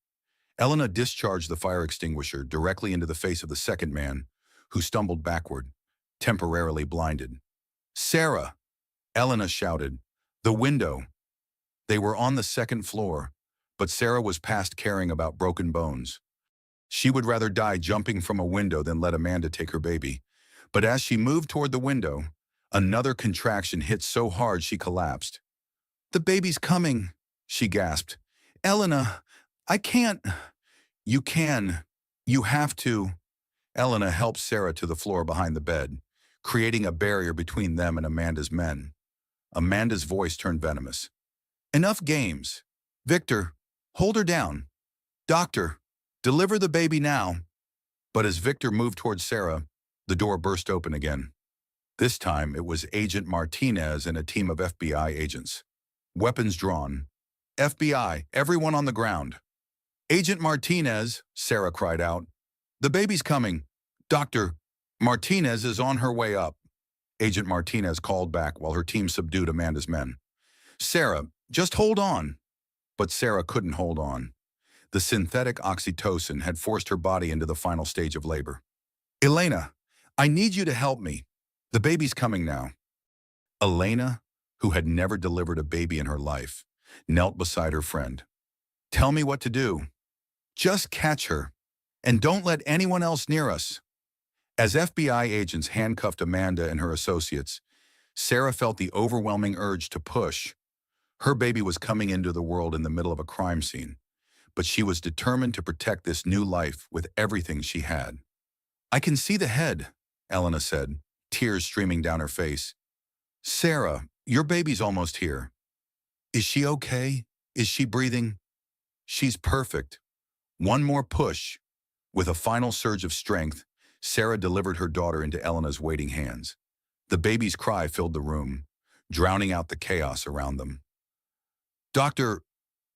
Elena discharged the fire extinguisher directly into the face of the second man, who stumbled backward, temporarily blinded. Sarah! Elena shouted. The window! They were on the second floor, but Sarah was past caring about broken bones. She would rather die jumping from a window than let Amanda take her baby. But as she moved toward the window, another contraction hit so hard she collapsed. The baby's coming, she gasped. Elena, I can't. You can. You have to. Elena helped Sarah to the floor behind the bed, creating a barrier between them and Amanda's men. Amanda's voice turned venomous. Enough games. Victor, hold her down. Doctor, deliver the baby now. But as Victor moved towards Sarah, the door burst open again. This time, it was Agent Martinez and a team of FBI agents. Weapons drawn. FBI, everyone on the ground. Agent Martinez, Sarah cried out. The baby's coming. Doctor, Martinez is on her way up. Agent Martinez called back while her team subdued Amanda's men. Sarah, just hold on. But Sarah couldn't hold on. The synthetic oxytocin had forced her body into the final stage of labor. Elena, I need you to help me. The baby's coming now. Elena, who had never delivered a baby in her life, knelt beside her friend. "Tell me what to do. Just catch her. And don't let anyone else near us." As FBI agents handcuffed Amanda and her associates, Sarah felt the overwhelming urge to push. Her baby was coming into the world in the middle of a crime scene, but she was determined to protect this new life with everything she had. "I can see the head," Elena said, tears streaming down her face. "Sarah, your baby's almost here. Is she okay? Is she breathing?" "She's perfect. One more push." With a final surge of strength, Sarah delivered her daughter into Elena's waiting hands. The baby's cry filled the room, drowning out the chaos around them. Dr.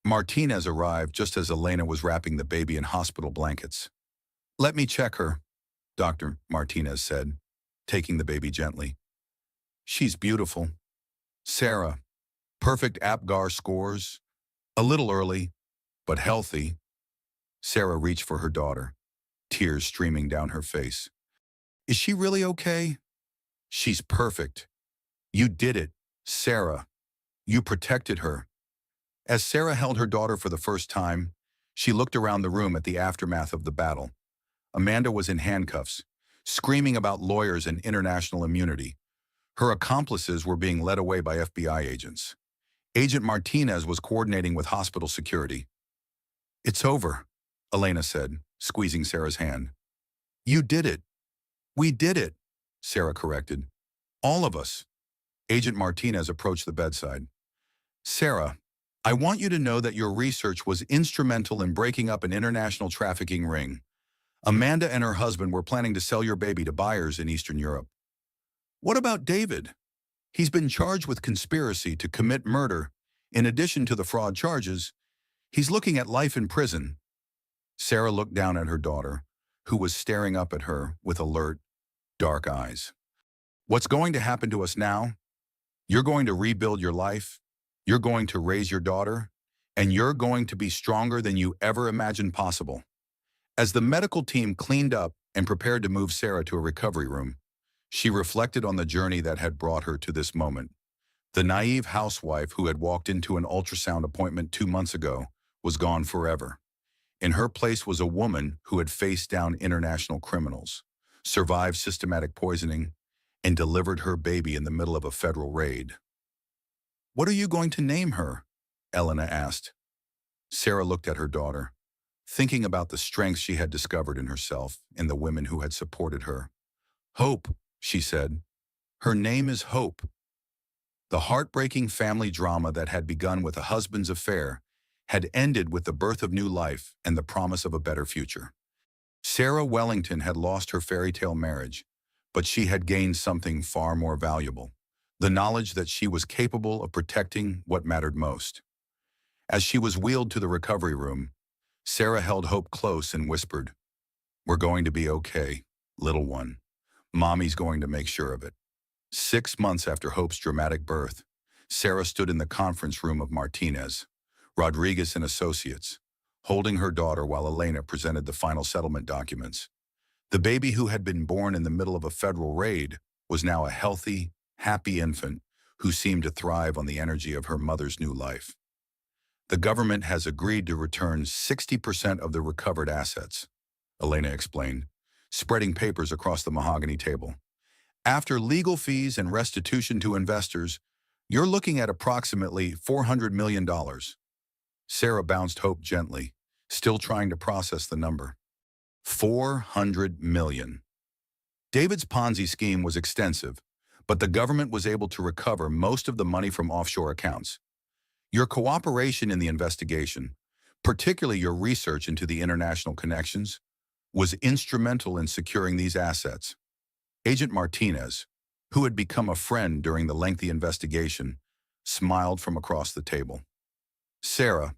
Martinez arrived just as Elena was wrapping the baby in hospital blankets. "Let me check her," Dr. Martinez said, taking the baby gently. "She's beautiful. Sarah, perfect APGAR scores. A little early, but healthy." Sarah reached for her daughter, tears streaming down her face. "Is she really okay?" "She's perfect. You did it, Sarah. You protected her." As Sarah held her daughter for the first time, she looked around the room at the aftermath of the battle. Amanda was in handcuffs, screaming about lawyers and international immunity. Her accomplices were being led away by FBI agents. Agent Martinez was coordinating with hospital security. "It's over," Elena said, squeezing Sarah's hand. "You did it. We did it," Sarah corrected. "All of us." Agent Martinez approached the bedside. "Sarah, I want you to know that your research was instrumental in breaking up an international trafficking ring. Amanda and her husband were planning to sell your baby to buyers in Eastern Europe." "What about David? He's been charged with conspiracy to commit murder. In addition to the fraud charges, he's looking at life in prison." Sarah looked down at her daughter, who was staring up at her with alert, dark eyes. "What's going to happen to us now? You're going to rebuild your life, you're going to raise your daughter, and you're going to be stronger than you ever imagined possible." As the medical team cleaned up and prepared to move Sarah to a recovery room, she reflected on the journey that had brought her to this moment. The naive housewife who had walked into an ultrasound appointment 2 months ago was gone forever. In her place was a woman who had faced down international criminals, survived systematic poisoning, and delivered her baby in the middle of a federal raid. "What are you going to name her?" Elena asked. Sarah looked at her daughter, thinking about the strength she had discovered in herself and the women who had supported her. "Hope," she said. "Her name is Hope." The heartbreaking family drama that had begun with a husband's affair had ended with the birth of new life and the promise of a better future. Sarah Wellington had lost her fairy tale marriage, but she had gained something far more valuable: the knowledge that she was capable of protecting what mattered most. As she was wheeled to the recovery room, Sarah held Hope close and whispered, "We're going to be okay, little one. Mommy's going to make sure of it." 6 months after Hope's dramatic birth, Sarah stood in the conference room of Martinez, Rodriguez and Associates, holding her daughter while Elena presented the final settlement documents. The baby, who had been born in the middle of a federal raid, was now a healthy, happy infant who seemed to thrive on the energy of her mother's new life. "The government has agreed to return 60% of the recovered assets," Elena explained, spreading papers across the mahogany table. "After legal fees and restitution to investors, you're looking at approximately $400 million. Sarah bounced Hope gently, still trying to process the number. $400 million. David's Ponzi scheme was extensive, but the government was able to recover most of the money from offshore accounts. Your cooperation in the investigation, particularly your research into the international connections, was instrumental in securing these assets." Agent Martinez, who had become a friend during the lengthy investigation, smiled from across the table. "Sarah,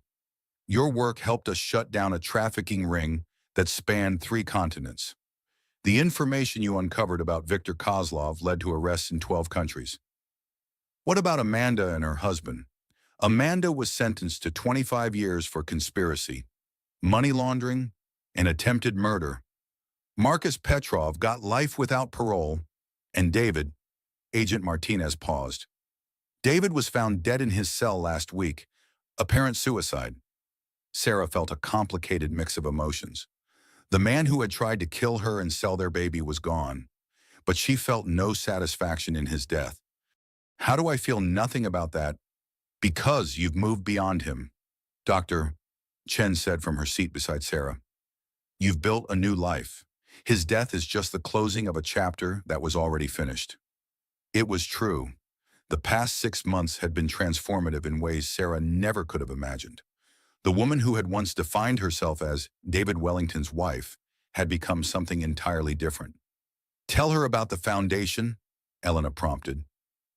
your work helped us shut down a trafficking ring that spanned 3 continents. The information you uncovered about Viktor Kozlov led to arrests in 12 countries. What about Amanda and her husband? Amanda was sentenced to 25 years for conspiracy, money laundering, and attempted murder. Marcus Petrov got life without parole, and David," Agent Martinez paused, David was found dead in his cell last week, apparent suicide. Sarah felt a complicated mix of emotions. The man who had tried to kill her and sell their baby was gone, but she felt no satisfaction in his death. How do I feel nothing about that? Because you've moved beyond him, Dr. Chen said from her seat beside Sarah. You've built a new life. His death is just the closing of a chapter that was already finished. It was true. The past 6 months had been transformative in ways Sarah never could have imagined. The woman who had once defined herself as David Wellington's wife had become something entirely different. Tell her about the foundation, Elena prompted.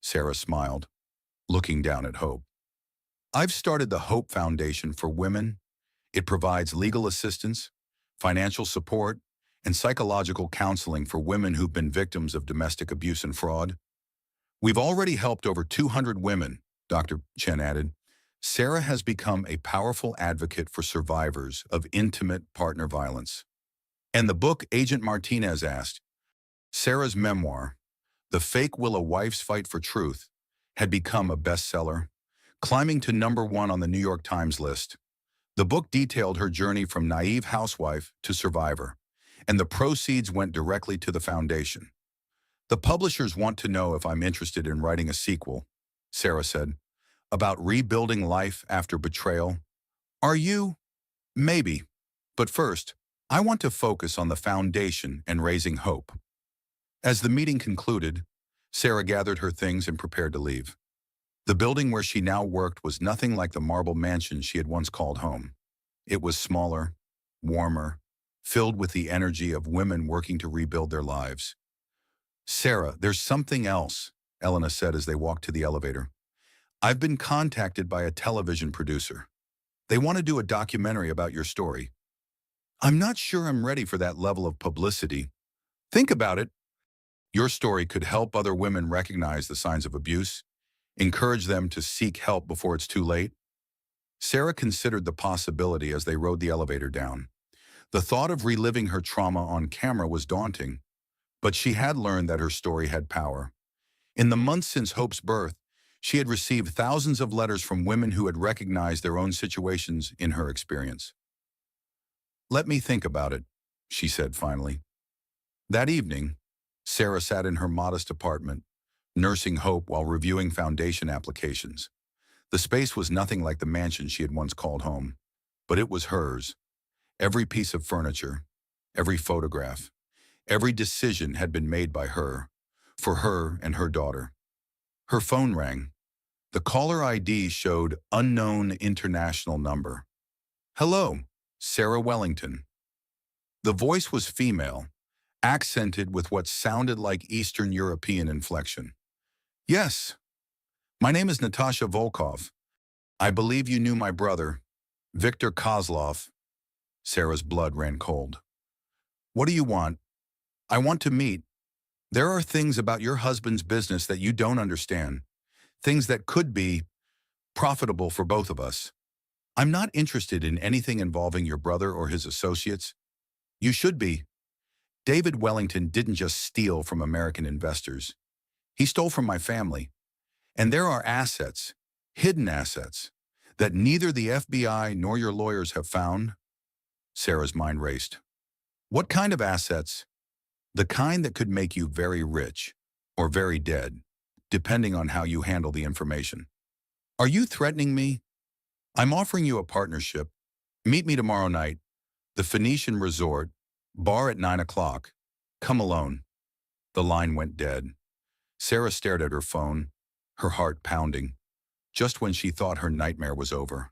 Sarah smiled, looking down at Hope. I've started the Hope Foundation for women. It provides legal assistance, financial support, and psychological counseling for women who've been victims of domestic abuse and fraud. We've already helped over 200 women, Dr. Chen added. Sarah has become a powerful advocate for survivors of intimate partner violence. And the book Agent Martinez asked, Sarah's memoir, The Fake Will a Wife's Fight for Truth, had become a bestseller, climbing to #1 on the New York Times list. The book detailed her journey from naive housewife to survivor, and the proceeds went directly to the foundation. The publishers want to know if I'm interested in writing a sequel, Sarah said, about rebuilding life after betrayal. Are you? Maybe. But first, I want to focus on the foundation and raising hope. As the meeting concluded, Sarah gathered her things and prepared to leave. The building where she now worked was nothing like the marble mansion she had once called home. It was smaller, warmer, filled with the energy of women working to rebuild their lives. Sarah, there's something else, Elena said as they walked to the elevator. I've been contacted by a television producer. They want to do a documentary about your story. I'm not sure I'm ready for that level of publicity. Think about it. Your story could help other women recognize the signs of abuse, encourage them to seek help before it's too late. Sarah considered the possibility as they rode the elevator down. The thought of reliving her trauma on camera was daunting, but she had learned that her story had power. In the months since Hope's birth, she had received thousands of letters from women who had recognized their own situations in her experience. Let me think about it, she said finally. That evening, Sarah sat in her modest apartment, nursing Hope while reviewing foundation applications. The space was nothing like the mansion she had once called home, but it was hers. Every piece of furniture, every photograph, every decision had been made by her, for her and her daughter. Her phone rang. The caller ID showed unknown international number. Hello, Sarah Wellington. The voice was female, accented with what sounded like Eastern European inflection. Yes, my name is Natasha Volkov. I believe you knew my brother, Viktor Kozlov. Sarah's blood ran cold. What do you want? I want to meet. There are things about your husband's business that you don't understand, things that could be profitable for both of us. I'm not interested in anything involving your brother or his associates. You should be. David Wellington didn't just steal from American investors. He stole from my family. And there are assets, hidden assets, that neither the FBI nor your lawyers have found. Sarah's mind raced. What kind of assets? The kind that could make you very rich or very dead, depending on how you handle the information. Are you threatening me? I'm offering you a partnership. Meet me tomorrow night. The Phoenician Resort, bar at 9 o'clock. Come alone. The line went dead. Sarah stared at her phone, her heart pounding. Just when she thought her nightmare was over,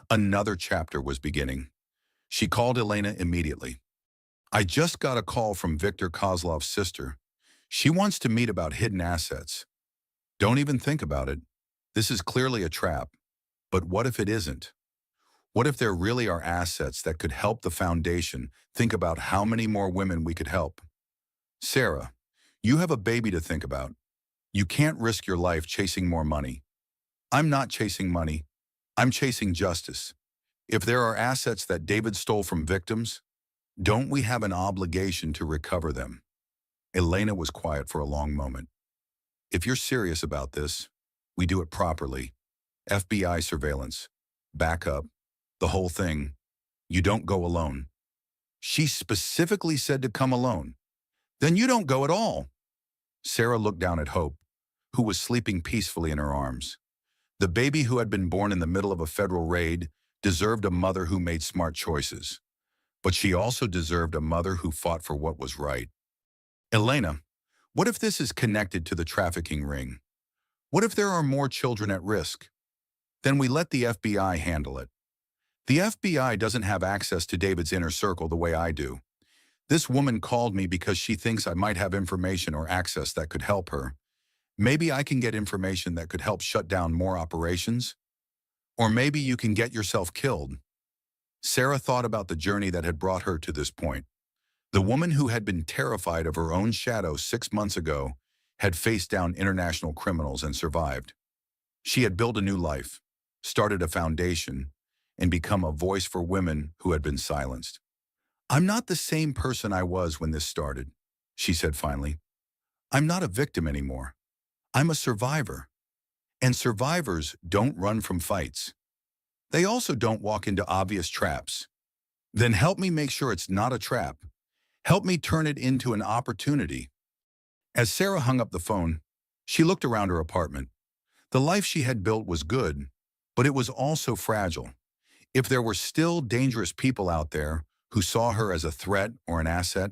another chapter was beginning. She called Elena immediately. I just got a call from Viktor Kozlov's sister. She wants to meet about hidden assets. Don't even think about it. This is clearly a trap. But what if it isn't? What if there really are assets that could help the foundation think about how many more women we could help? Sarah, you have a baby to think about. You can't risk your life chasing more money. I'm not chasing money. I'm chasing justice. If there are assets that David stole from victims, don't we have an obligation to recover them? Elena was quiet for a long moment. If you're serious about this, We do it properly. FBI surveillance. Backup. The whole thing. You don't go alone. She specifically said to come alone. Then you don't go at all. Sarah looked down at Hope, who was sleeping peacefully in her arms. The baby who had been born in the middle of a federal raid deserved a mother who made smart choices. But she also deserved a mother who fought for what was right. Elena, what if this is connected to the trafficking ring? What if there are more children at risk? Then we let the FBI handle it. The FBI doesn't have access to David's inner circle the way I do. This woman called me because she thinks I might have information or access that could help her. Maybe I can get information that could help shut down more operations? Or maybe you can get yourself killed. Sarah thought about the journey that had brought her to this point. The woman who had been terrified of her own shadow 6 months ago had faced down international criminals and survived. She had built a new life, started a foundation, and become a voice for women who had been silenced. I'm not the same person I was when this started, she said finally. I'm not a victim anymore. I'm a survivor. And survivors don't run from fights. They also don't walk into obvious traps. Then help me make sure it's not a trap. Help me turn it into an opportunity. As Sarah hung up the phone, she looked around her apartment. The life she had built was good, but it was also fragile. If there were still dangerous people out there who saw her as a threat or an asset,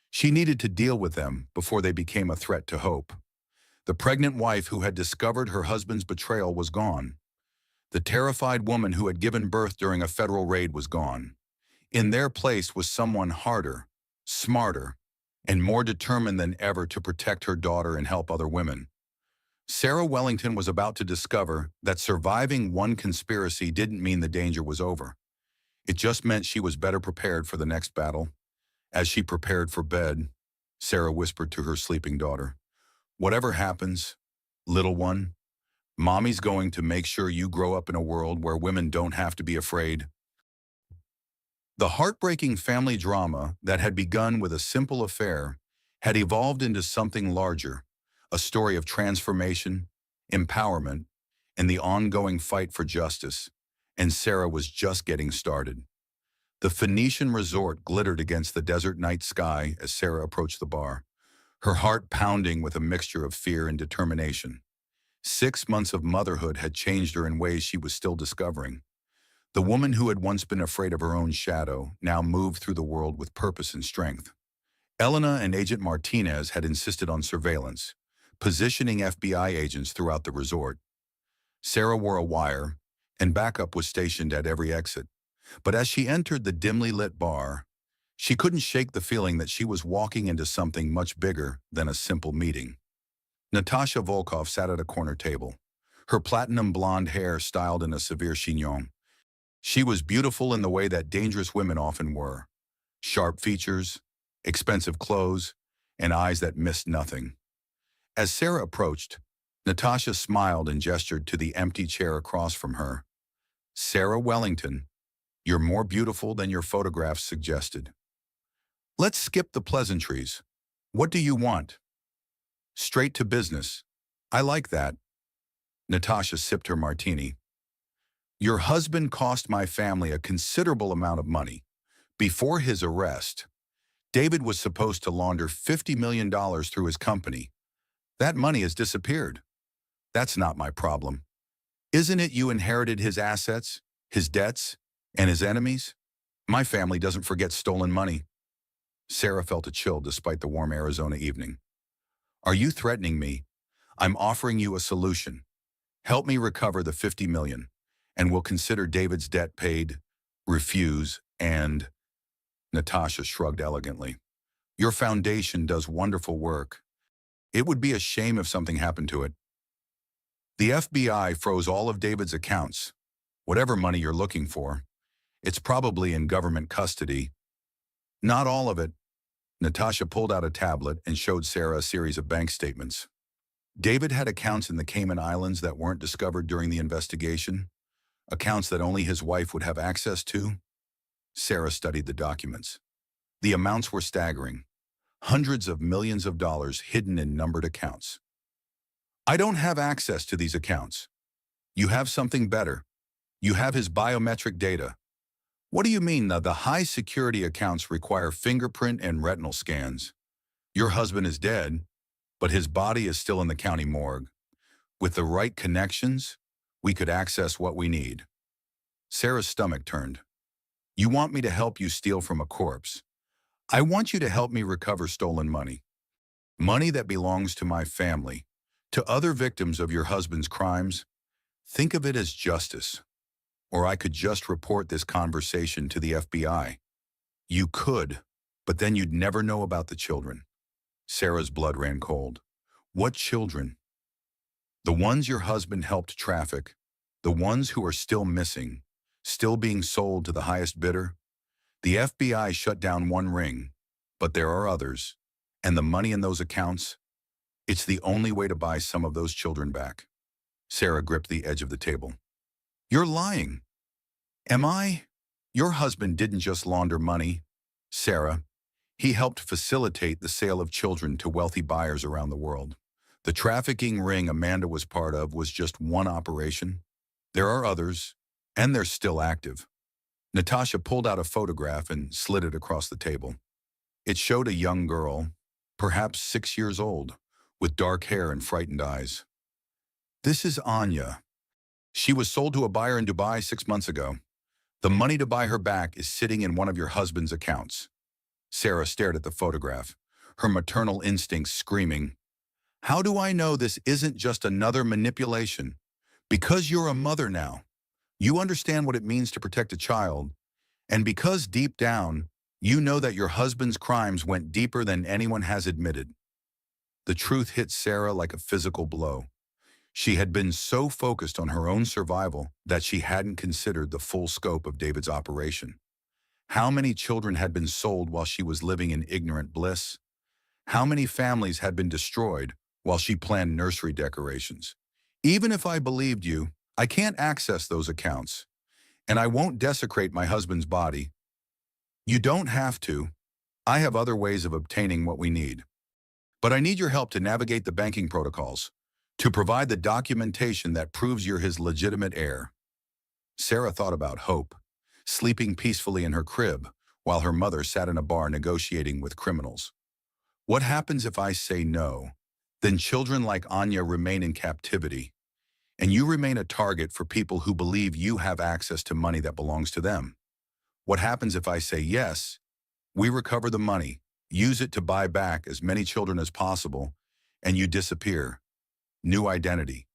she needed to deal with them before they became a threat to Hope. The pregnant wife who had discovered her husband's betrayal was gone. The terrified woman who had given birth during a federal raid was gone. In their place was someone harder, smarter, and more determined than ever to protect her daughter and help other women. Sarah Wellington was about to discover that surviving one conspiracy didn't mean the danger was over. It just meant she was better prepared for the next battle. As she prepared for bed, Sarah whispered to her sleeping daughter, "Whatever happens, little one, Mommy's going to make sure you grow up in a world where women don't have to be afraid." The heartbreaking family drama that had begun with a simple affair had evolved into something larger, a story of transformation, empowerment, and the ongoing fight for justice, and Sarah was just getting started. The Phoenician resort glittered against the desert night sky as Sarah approached the bar, her heart pounding with a mixture of fear and determination. 6 months of motherhood had changed her in ways she was still discovering. The woman who had once been afraid of her own shadow now moved through the world with purpose and strength. Elena and Agent Martinez had insisted on surveillance, positioning FBI agents throughout the resort. Sarah wore a wire, and backup was stationed at every exit. But as she entered the dimly lit bar, she couldn't shake the feeling that she was walking into something much bigger than a simple meeting. Natasha Volkov sat at a corner table, her platinum blonde hair styled in a severe chignon. She was beautiful in the way that dangerous women often were. Sharp features, expensive clothes, and eyes that missed nothing. As Sarah approached, Natasha smiled and gestured to the empty chair across from her. "Sarah Wellington, you're more beautiful than your photographs suggested. Let's skip the pleasantries. What do you want?" "Straight to business. I like that." Natasha sipped her martini. "Your husband cost my family a considerable amount of money. Before his arrest, David was supposed to launder $50 million through his company. That money has disappeared. That's not my problem. Isn't it you inherited his assets, his debts, and his enemies? My family doesn't forget stolen money." Sarah felt a chill despite the warm Arizona evening. "Are you threatening me? I'm offering you a solution. Help me recover the $50 million, and we'll consider David's debt paid, refuse, and..." Natasha shrugged elegantly. "Your foundation does wonderful work. It would be a shame if something happened to it. The FBI froze all of David's accounts. Whatever money you're looking for, it's probably in government custody." "Not all of it." Natasha pulled out a tablet and showed Sarah a series of bank statements. David had accounts in the Cayman Islands that weren't discovered during the investigation, accounts that only his wife would have access to. Sarah studied the documents. The amounts were staggering. Hundreds of millions of dollars hidden in numbered accounts. I don't have access to these accounts. You have something better. You have his biometric data. What do you mean that the high-security accounts require fingerprint and retinal scans? Your husband is dead, but his body is still in the county morgue. With the right connections, we could access what we need. Sarah's stomach turned. You want me to help you steal from a corpse? I want you to help me recover stolen money. Money that belongs to my family, to other victims of your husband's crimes. Think of it as justice. Or I could just report this conversation to the FBI. You could, but then you'd never know about the children. Sarah's blood ran cold. What children? The ones your husband helped traffic, the ones who are still missing, still being sold to the highest bidder. The FBI shut down one ring, but there are others, and the money in those accounts, it's the only way to buy some of those children back. Sarah gripped the edge of the table. You're lying. Am I? Your husband didn't just launder money, Sarah. He helped facilitate the sale of children to wealthy buyers around the world. The trafficking ring Amanda was part of was just one operation. There are others, and they're still active. Natasha pulled out a photograph and slid it across the table. It showed a young girl, perhaps 6 years old, with dark hair and frightened eyes. This is Anya. She was sold to a buyer in Dubai 6 months ago. The money to buy her back is sitting in one of your husband's accounts. Sarah stared at the photograph, her maternal instincts screaming, how do I know this isn't just another manipulation? Because you're a mother now. You understand what it means to protect a child. And because deep down, you know that your husband's crimes went deeper than anyone has admitted. The truth hit Sarah like a physical blow. She had been so focused on her own survival that she hadn't considered the full scope of David's operation. How many children had been sold while she was living in ignorant bliss? How many families had been destroyed while she planned nursery decorations? Even if I believed you, I can't access those accounts, and I won't desecrate my husband's body. You don't have to. I have other ways of obtaining what we need. But I need your help to navigate the banking protocols, to provide the documentation that proves you're his legitimate heir. Sarah thought about Hope, sleeping peacefully in her crib while her mother sat in a bar negotiating with criminals. What happens if I say no? Then children like Anya remain in captivity, and you remain a target for people who believe you have access to money that belongs to them. What happens if I say yes? We recover the money, use it to buy back as many children as possible, and you disappear. New identity,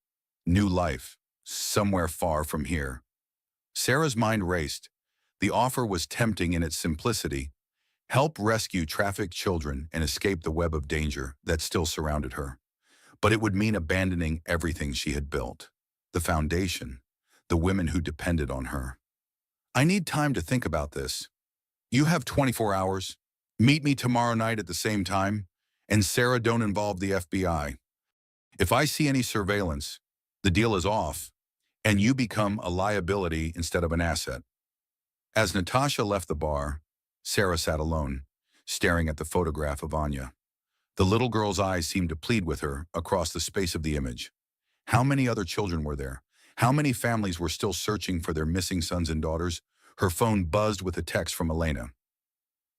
new life, somewhere far from here. Sarah's mind raced. The offer was tempting in its simplicity. Help rescue trafficked children and escape the web of danger that still surrounded her. But it would mean abandoning everything she had built. The foundation, the women who depended on her. I need time to think about this. You have 24 hours. Meet me tomorrow night at the same time. And Sarah, don't involve the FBI. If I see any surveillance, the deal is off, and you become a liability instead of an asset. As Natasha left the bar, Sarah sat alone, staring at the photograph of Anya. The little girl's eyes seemed to plead with her across the space of the image. How many other children were there? How many families were still searching for their missing sons and daughters? Her phone buzzed with a text from Elena.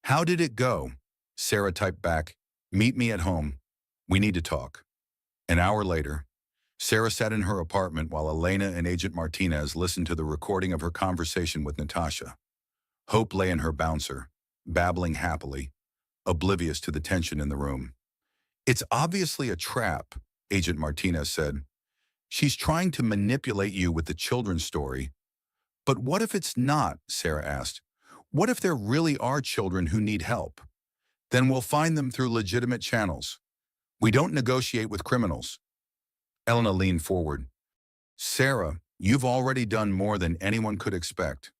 How did it go? Sarah typed back, meet me at home. We need to talk. An hour later, Sarah sat in her apartment while Elena and Agent Martinez listened to the recording of her conversation with Natasha. Hope lay in her bouncer, babbling happily, oblivious to the tension in the room. It's obviously a trap, Agent Martinez said. She's trying to manipulate you with the children's story. But what if it's not, Sarah asked. What if there really are children who need help? Then we'll find them through legitimate channels. We don't negotiate with criminals. Elena leaned forward. Sarah, you've already done more than anyone could expect.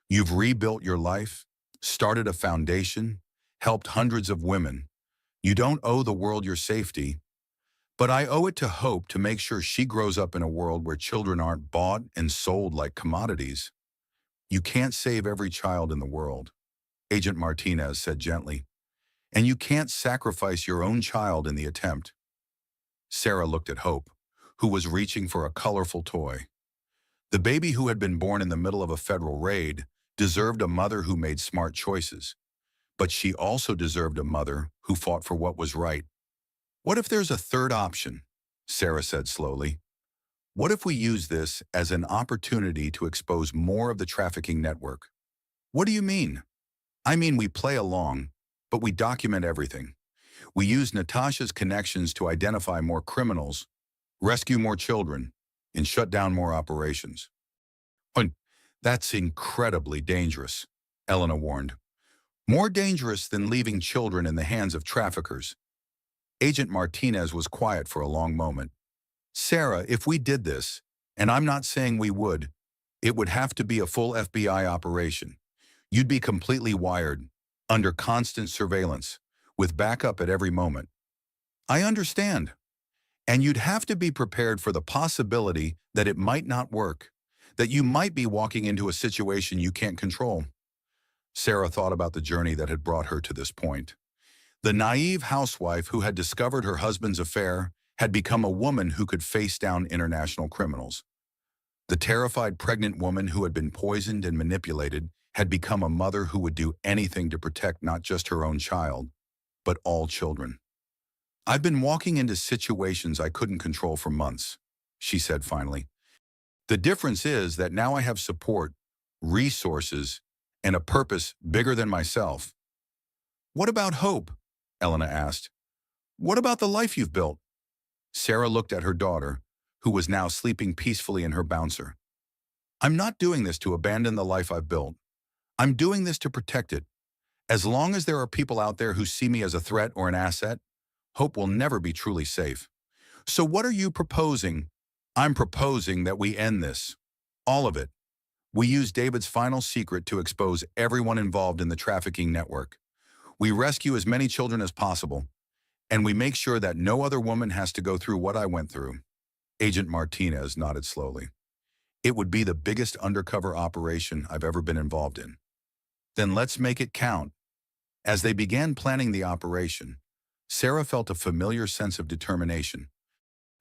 You've rebuilt your life, started a foundation, helped hundreds of women. You don't owe the world your safety, but I owe it to Hope to make sure she grows up in a world where children aren't bought and sold like commodities. You can't save every child in the world, Agent Martinez said gently, and you can't sacrifice your own child in the attempt. Sarah looked at Hope, who was reaching for a colorful toy. The baby who had been born in the middle of a federal raid deserved a mother who made smart choices, but she also deserved a mother who fought for what was right. What if there's a third option? Sarah said slowly. What if we use this as an opportunity to expose more of the trafficking network? What do you mean? I mean, we play along, but we document everything. We use Natasha's connections to identify more criminals, rescue more children, and shut down more operations. And that's incredibly dangerous, Elena warned. More dangerous than leaving children in the hands of traffickers. Agent Martinez was quiet for a long moment. Sarah, if we did this, and I'm not saying we would, it would have to be a full FBI operation. You'd be completely wired, under constant surveillance, with backup at every moment. I understand. And you'd have to be prepared for the possibility that it might not work, that you might be walking into a situation you can't control. Sarah thought about the journey that had brought her to this point. The naive housewife who had discovered her husband's affair had become a woman who could face down international criminals. The terrified pregnant woman who had been poisoned and manipulated had become a mother who would do anything to protect not just her own child, but all children. I've been walking into situations I couldn't control for months, she said finally. The difference is that now I have support, resources, and a purpose bigger than myself. What about hope? Elena asked. What about the life you've built? Sarah looked at her daughter, who was now sleeping peacefully in her bouncer. I'm not doing this to abandon the life I've built. I'm doing this to protect it. As long as there are people out there who see me as a threat or an asset, hope will never be truly safe. So what are you proposing? I'm proposing that we end this. All of it. We use David's final secret to expose everyone involved in the trafficking network. We rescue as many children as possible, and we make sure that no other woman has to go through what I went through. Agent Martinez nodded slowly. It would be the biggest undercover operation I've ever been involved in. Then let's make it count. As they began planning the operation, Sarah felt a familiar sense of determination.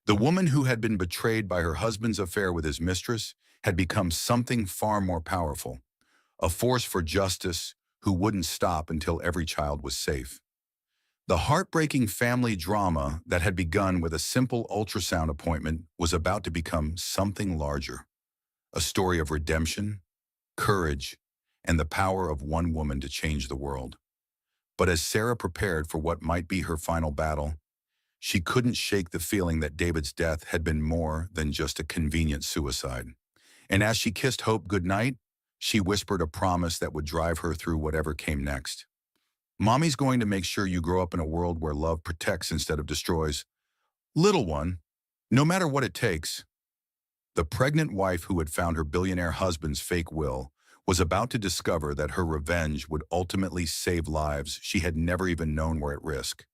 The woman who had been betrayed by her husband's affair with his mistress had become something far more powerful, a force for justice who wouldn't stop until every child was safe. The heartbreaking family drama that had begun with a simple ultrasound appointment was about to become something larger, a story of redemption, courage, and the power of one woman to change the world. But as Sarah prepared for what might be her final battle, she couldn't shake the feeling that David's death had been more than just a convenient suicide. And as she kissed Hope goodnight, she whispered a promise that would drive her through whatever came next. Mommy's going to make sure you grow up in a world where love protects instead of destroys. Little one, no matter what it takes. The pregnant wife who had found her billionaire husband's fake will was about to discover that her revenge would ultimately save lives she had never even known were at risk.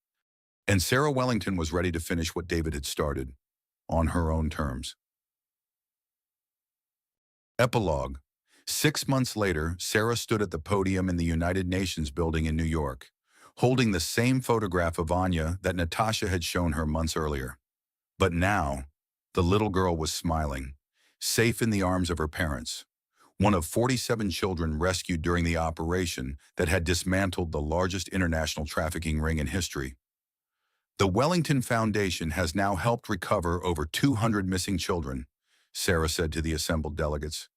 And Sarah Wellington was ready to finish what David had started, on her own terms. Epilogue. 6 months later, Sarah stood at the podium in the United Nations building in New York, holding the same photograph of Anya that Natasha had shown her months earlier. But now, the little girl was smiling, safe in the arms of her parents, one of 47 children rescued during the operation that had dismantled the largest international trafficking ring in history. The Wellington Foundation has now helped recover over 200 missing children, Sarah said to the assembled delegates.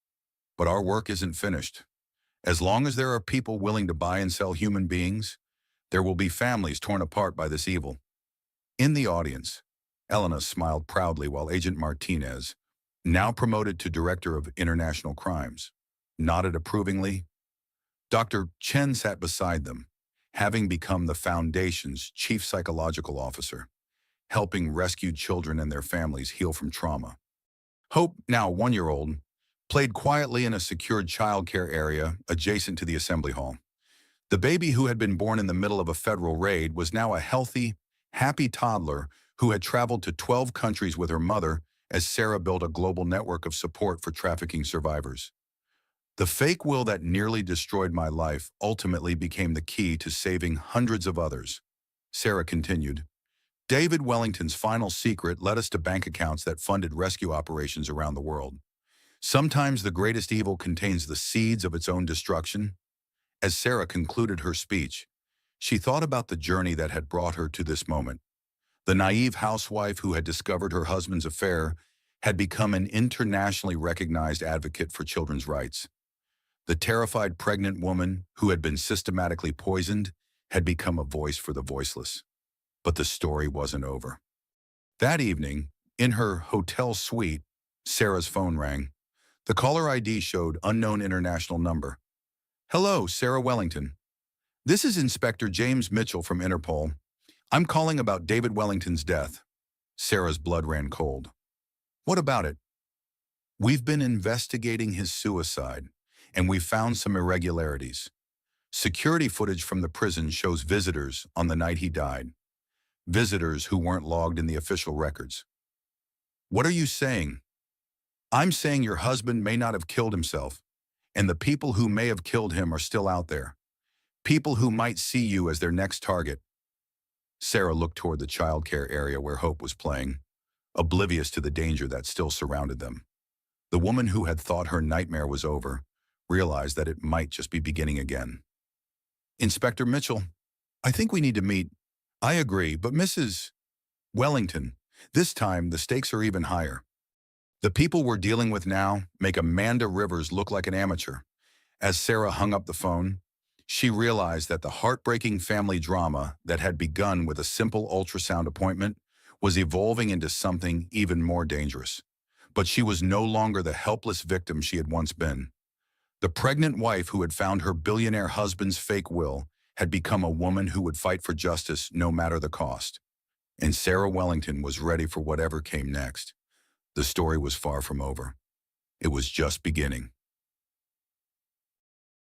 But our work isn't finished. As long as there are people willing to buy and sell human beings, there will be families torn apart by this evil. In the audience, Elena smiled proudly while Agent Martinez, now promoted to Director of International Crimes, nodded approvingly. Dr. Chen sat beside them, having become the Foundation's Chief Psychological Officer, helping rescued children and their families heal from trauma. Hope, now 1-year-old, played quietly in a secured childcare area adjacent to the assembly hall. The baby who had been born in the middle of a federal raid was now a healthy, happy toddler who had traveled to 12 countries with her mother as Sarah built a global network of support for trafficking survivors. The fake will that nearly destroyed my life ultimately became the key to saving hundreds of others, Sarah continued. David Wellington's final secret led us to bank accounts that funded rescue operations around the world. Sometimes the greatest evil contains the seeds of its own destruction. As Sarah concluded her speech, she thought about the journey that had brought her to this moment. The naive housewife who had discovered her husband's affair had become an internationally recognized advocate for children's rights. The terrified pregnant woman who had been systematically poisoned had become a voice for the voiceless. But the story wasn't over. That evening, in her hotel suite, Sarah's phone rang. The caller ID showed unknown international number. "Hello, Sarah Wellington. This is Inspector James Mitchell from Interpol. I'm calling about David Wellington's death." Sarah's blood ran cold. "What about it?" "We've been investigating his suicide, and we found some irregularities. Security footage from the prison shows visitors on the night he died. Visitors who weren't logged in the official records." "What are you saying?" "I'm saying your husband may not have killed himself, and the people who may have killed him are still out there. People who might see you as their next target." Sarah looked toward the childcare area where Hope was playing, oblivious to the danger that still surrounded them. The woman who had thought her nightmare was over realized that it might just be beginning again. "Inspector Mitchell, I think we need to meet." "I agree, but Mrs. Wellington, this time the stakes are even higher. The people we're dealing with now make Amanda Rivers look like an amateur." As Sarah hung up the phone, she realized that the heartbreaking family drama that had begun with a simple ultrasound appointment was evolving into something even more dangerous. But she was no longer the helpless victim she had once been. The pregnant wife who had found her billionaire husband's fake will had become a woman who would fight for justice no matter the cost. And Sarah Wellington was ready for whatever came next. The story was far from over. It was just beginning.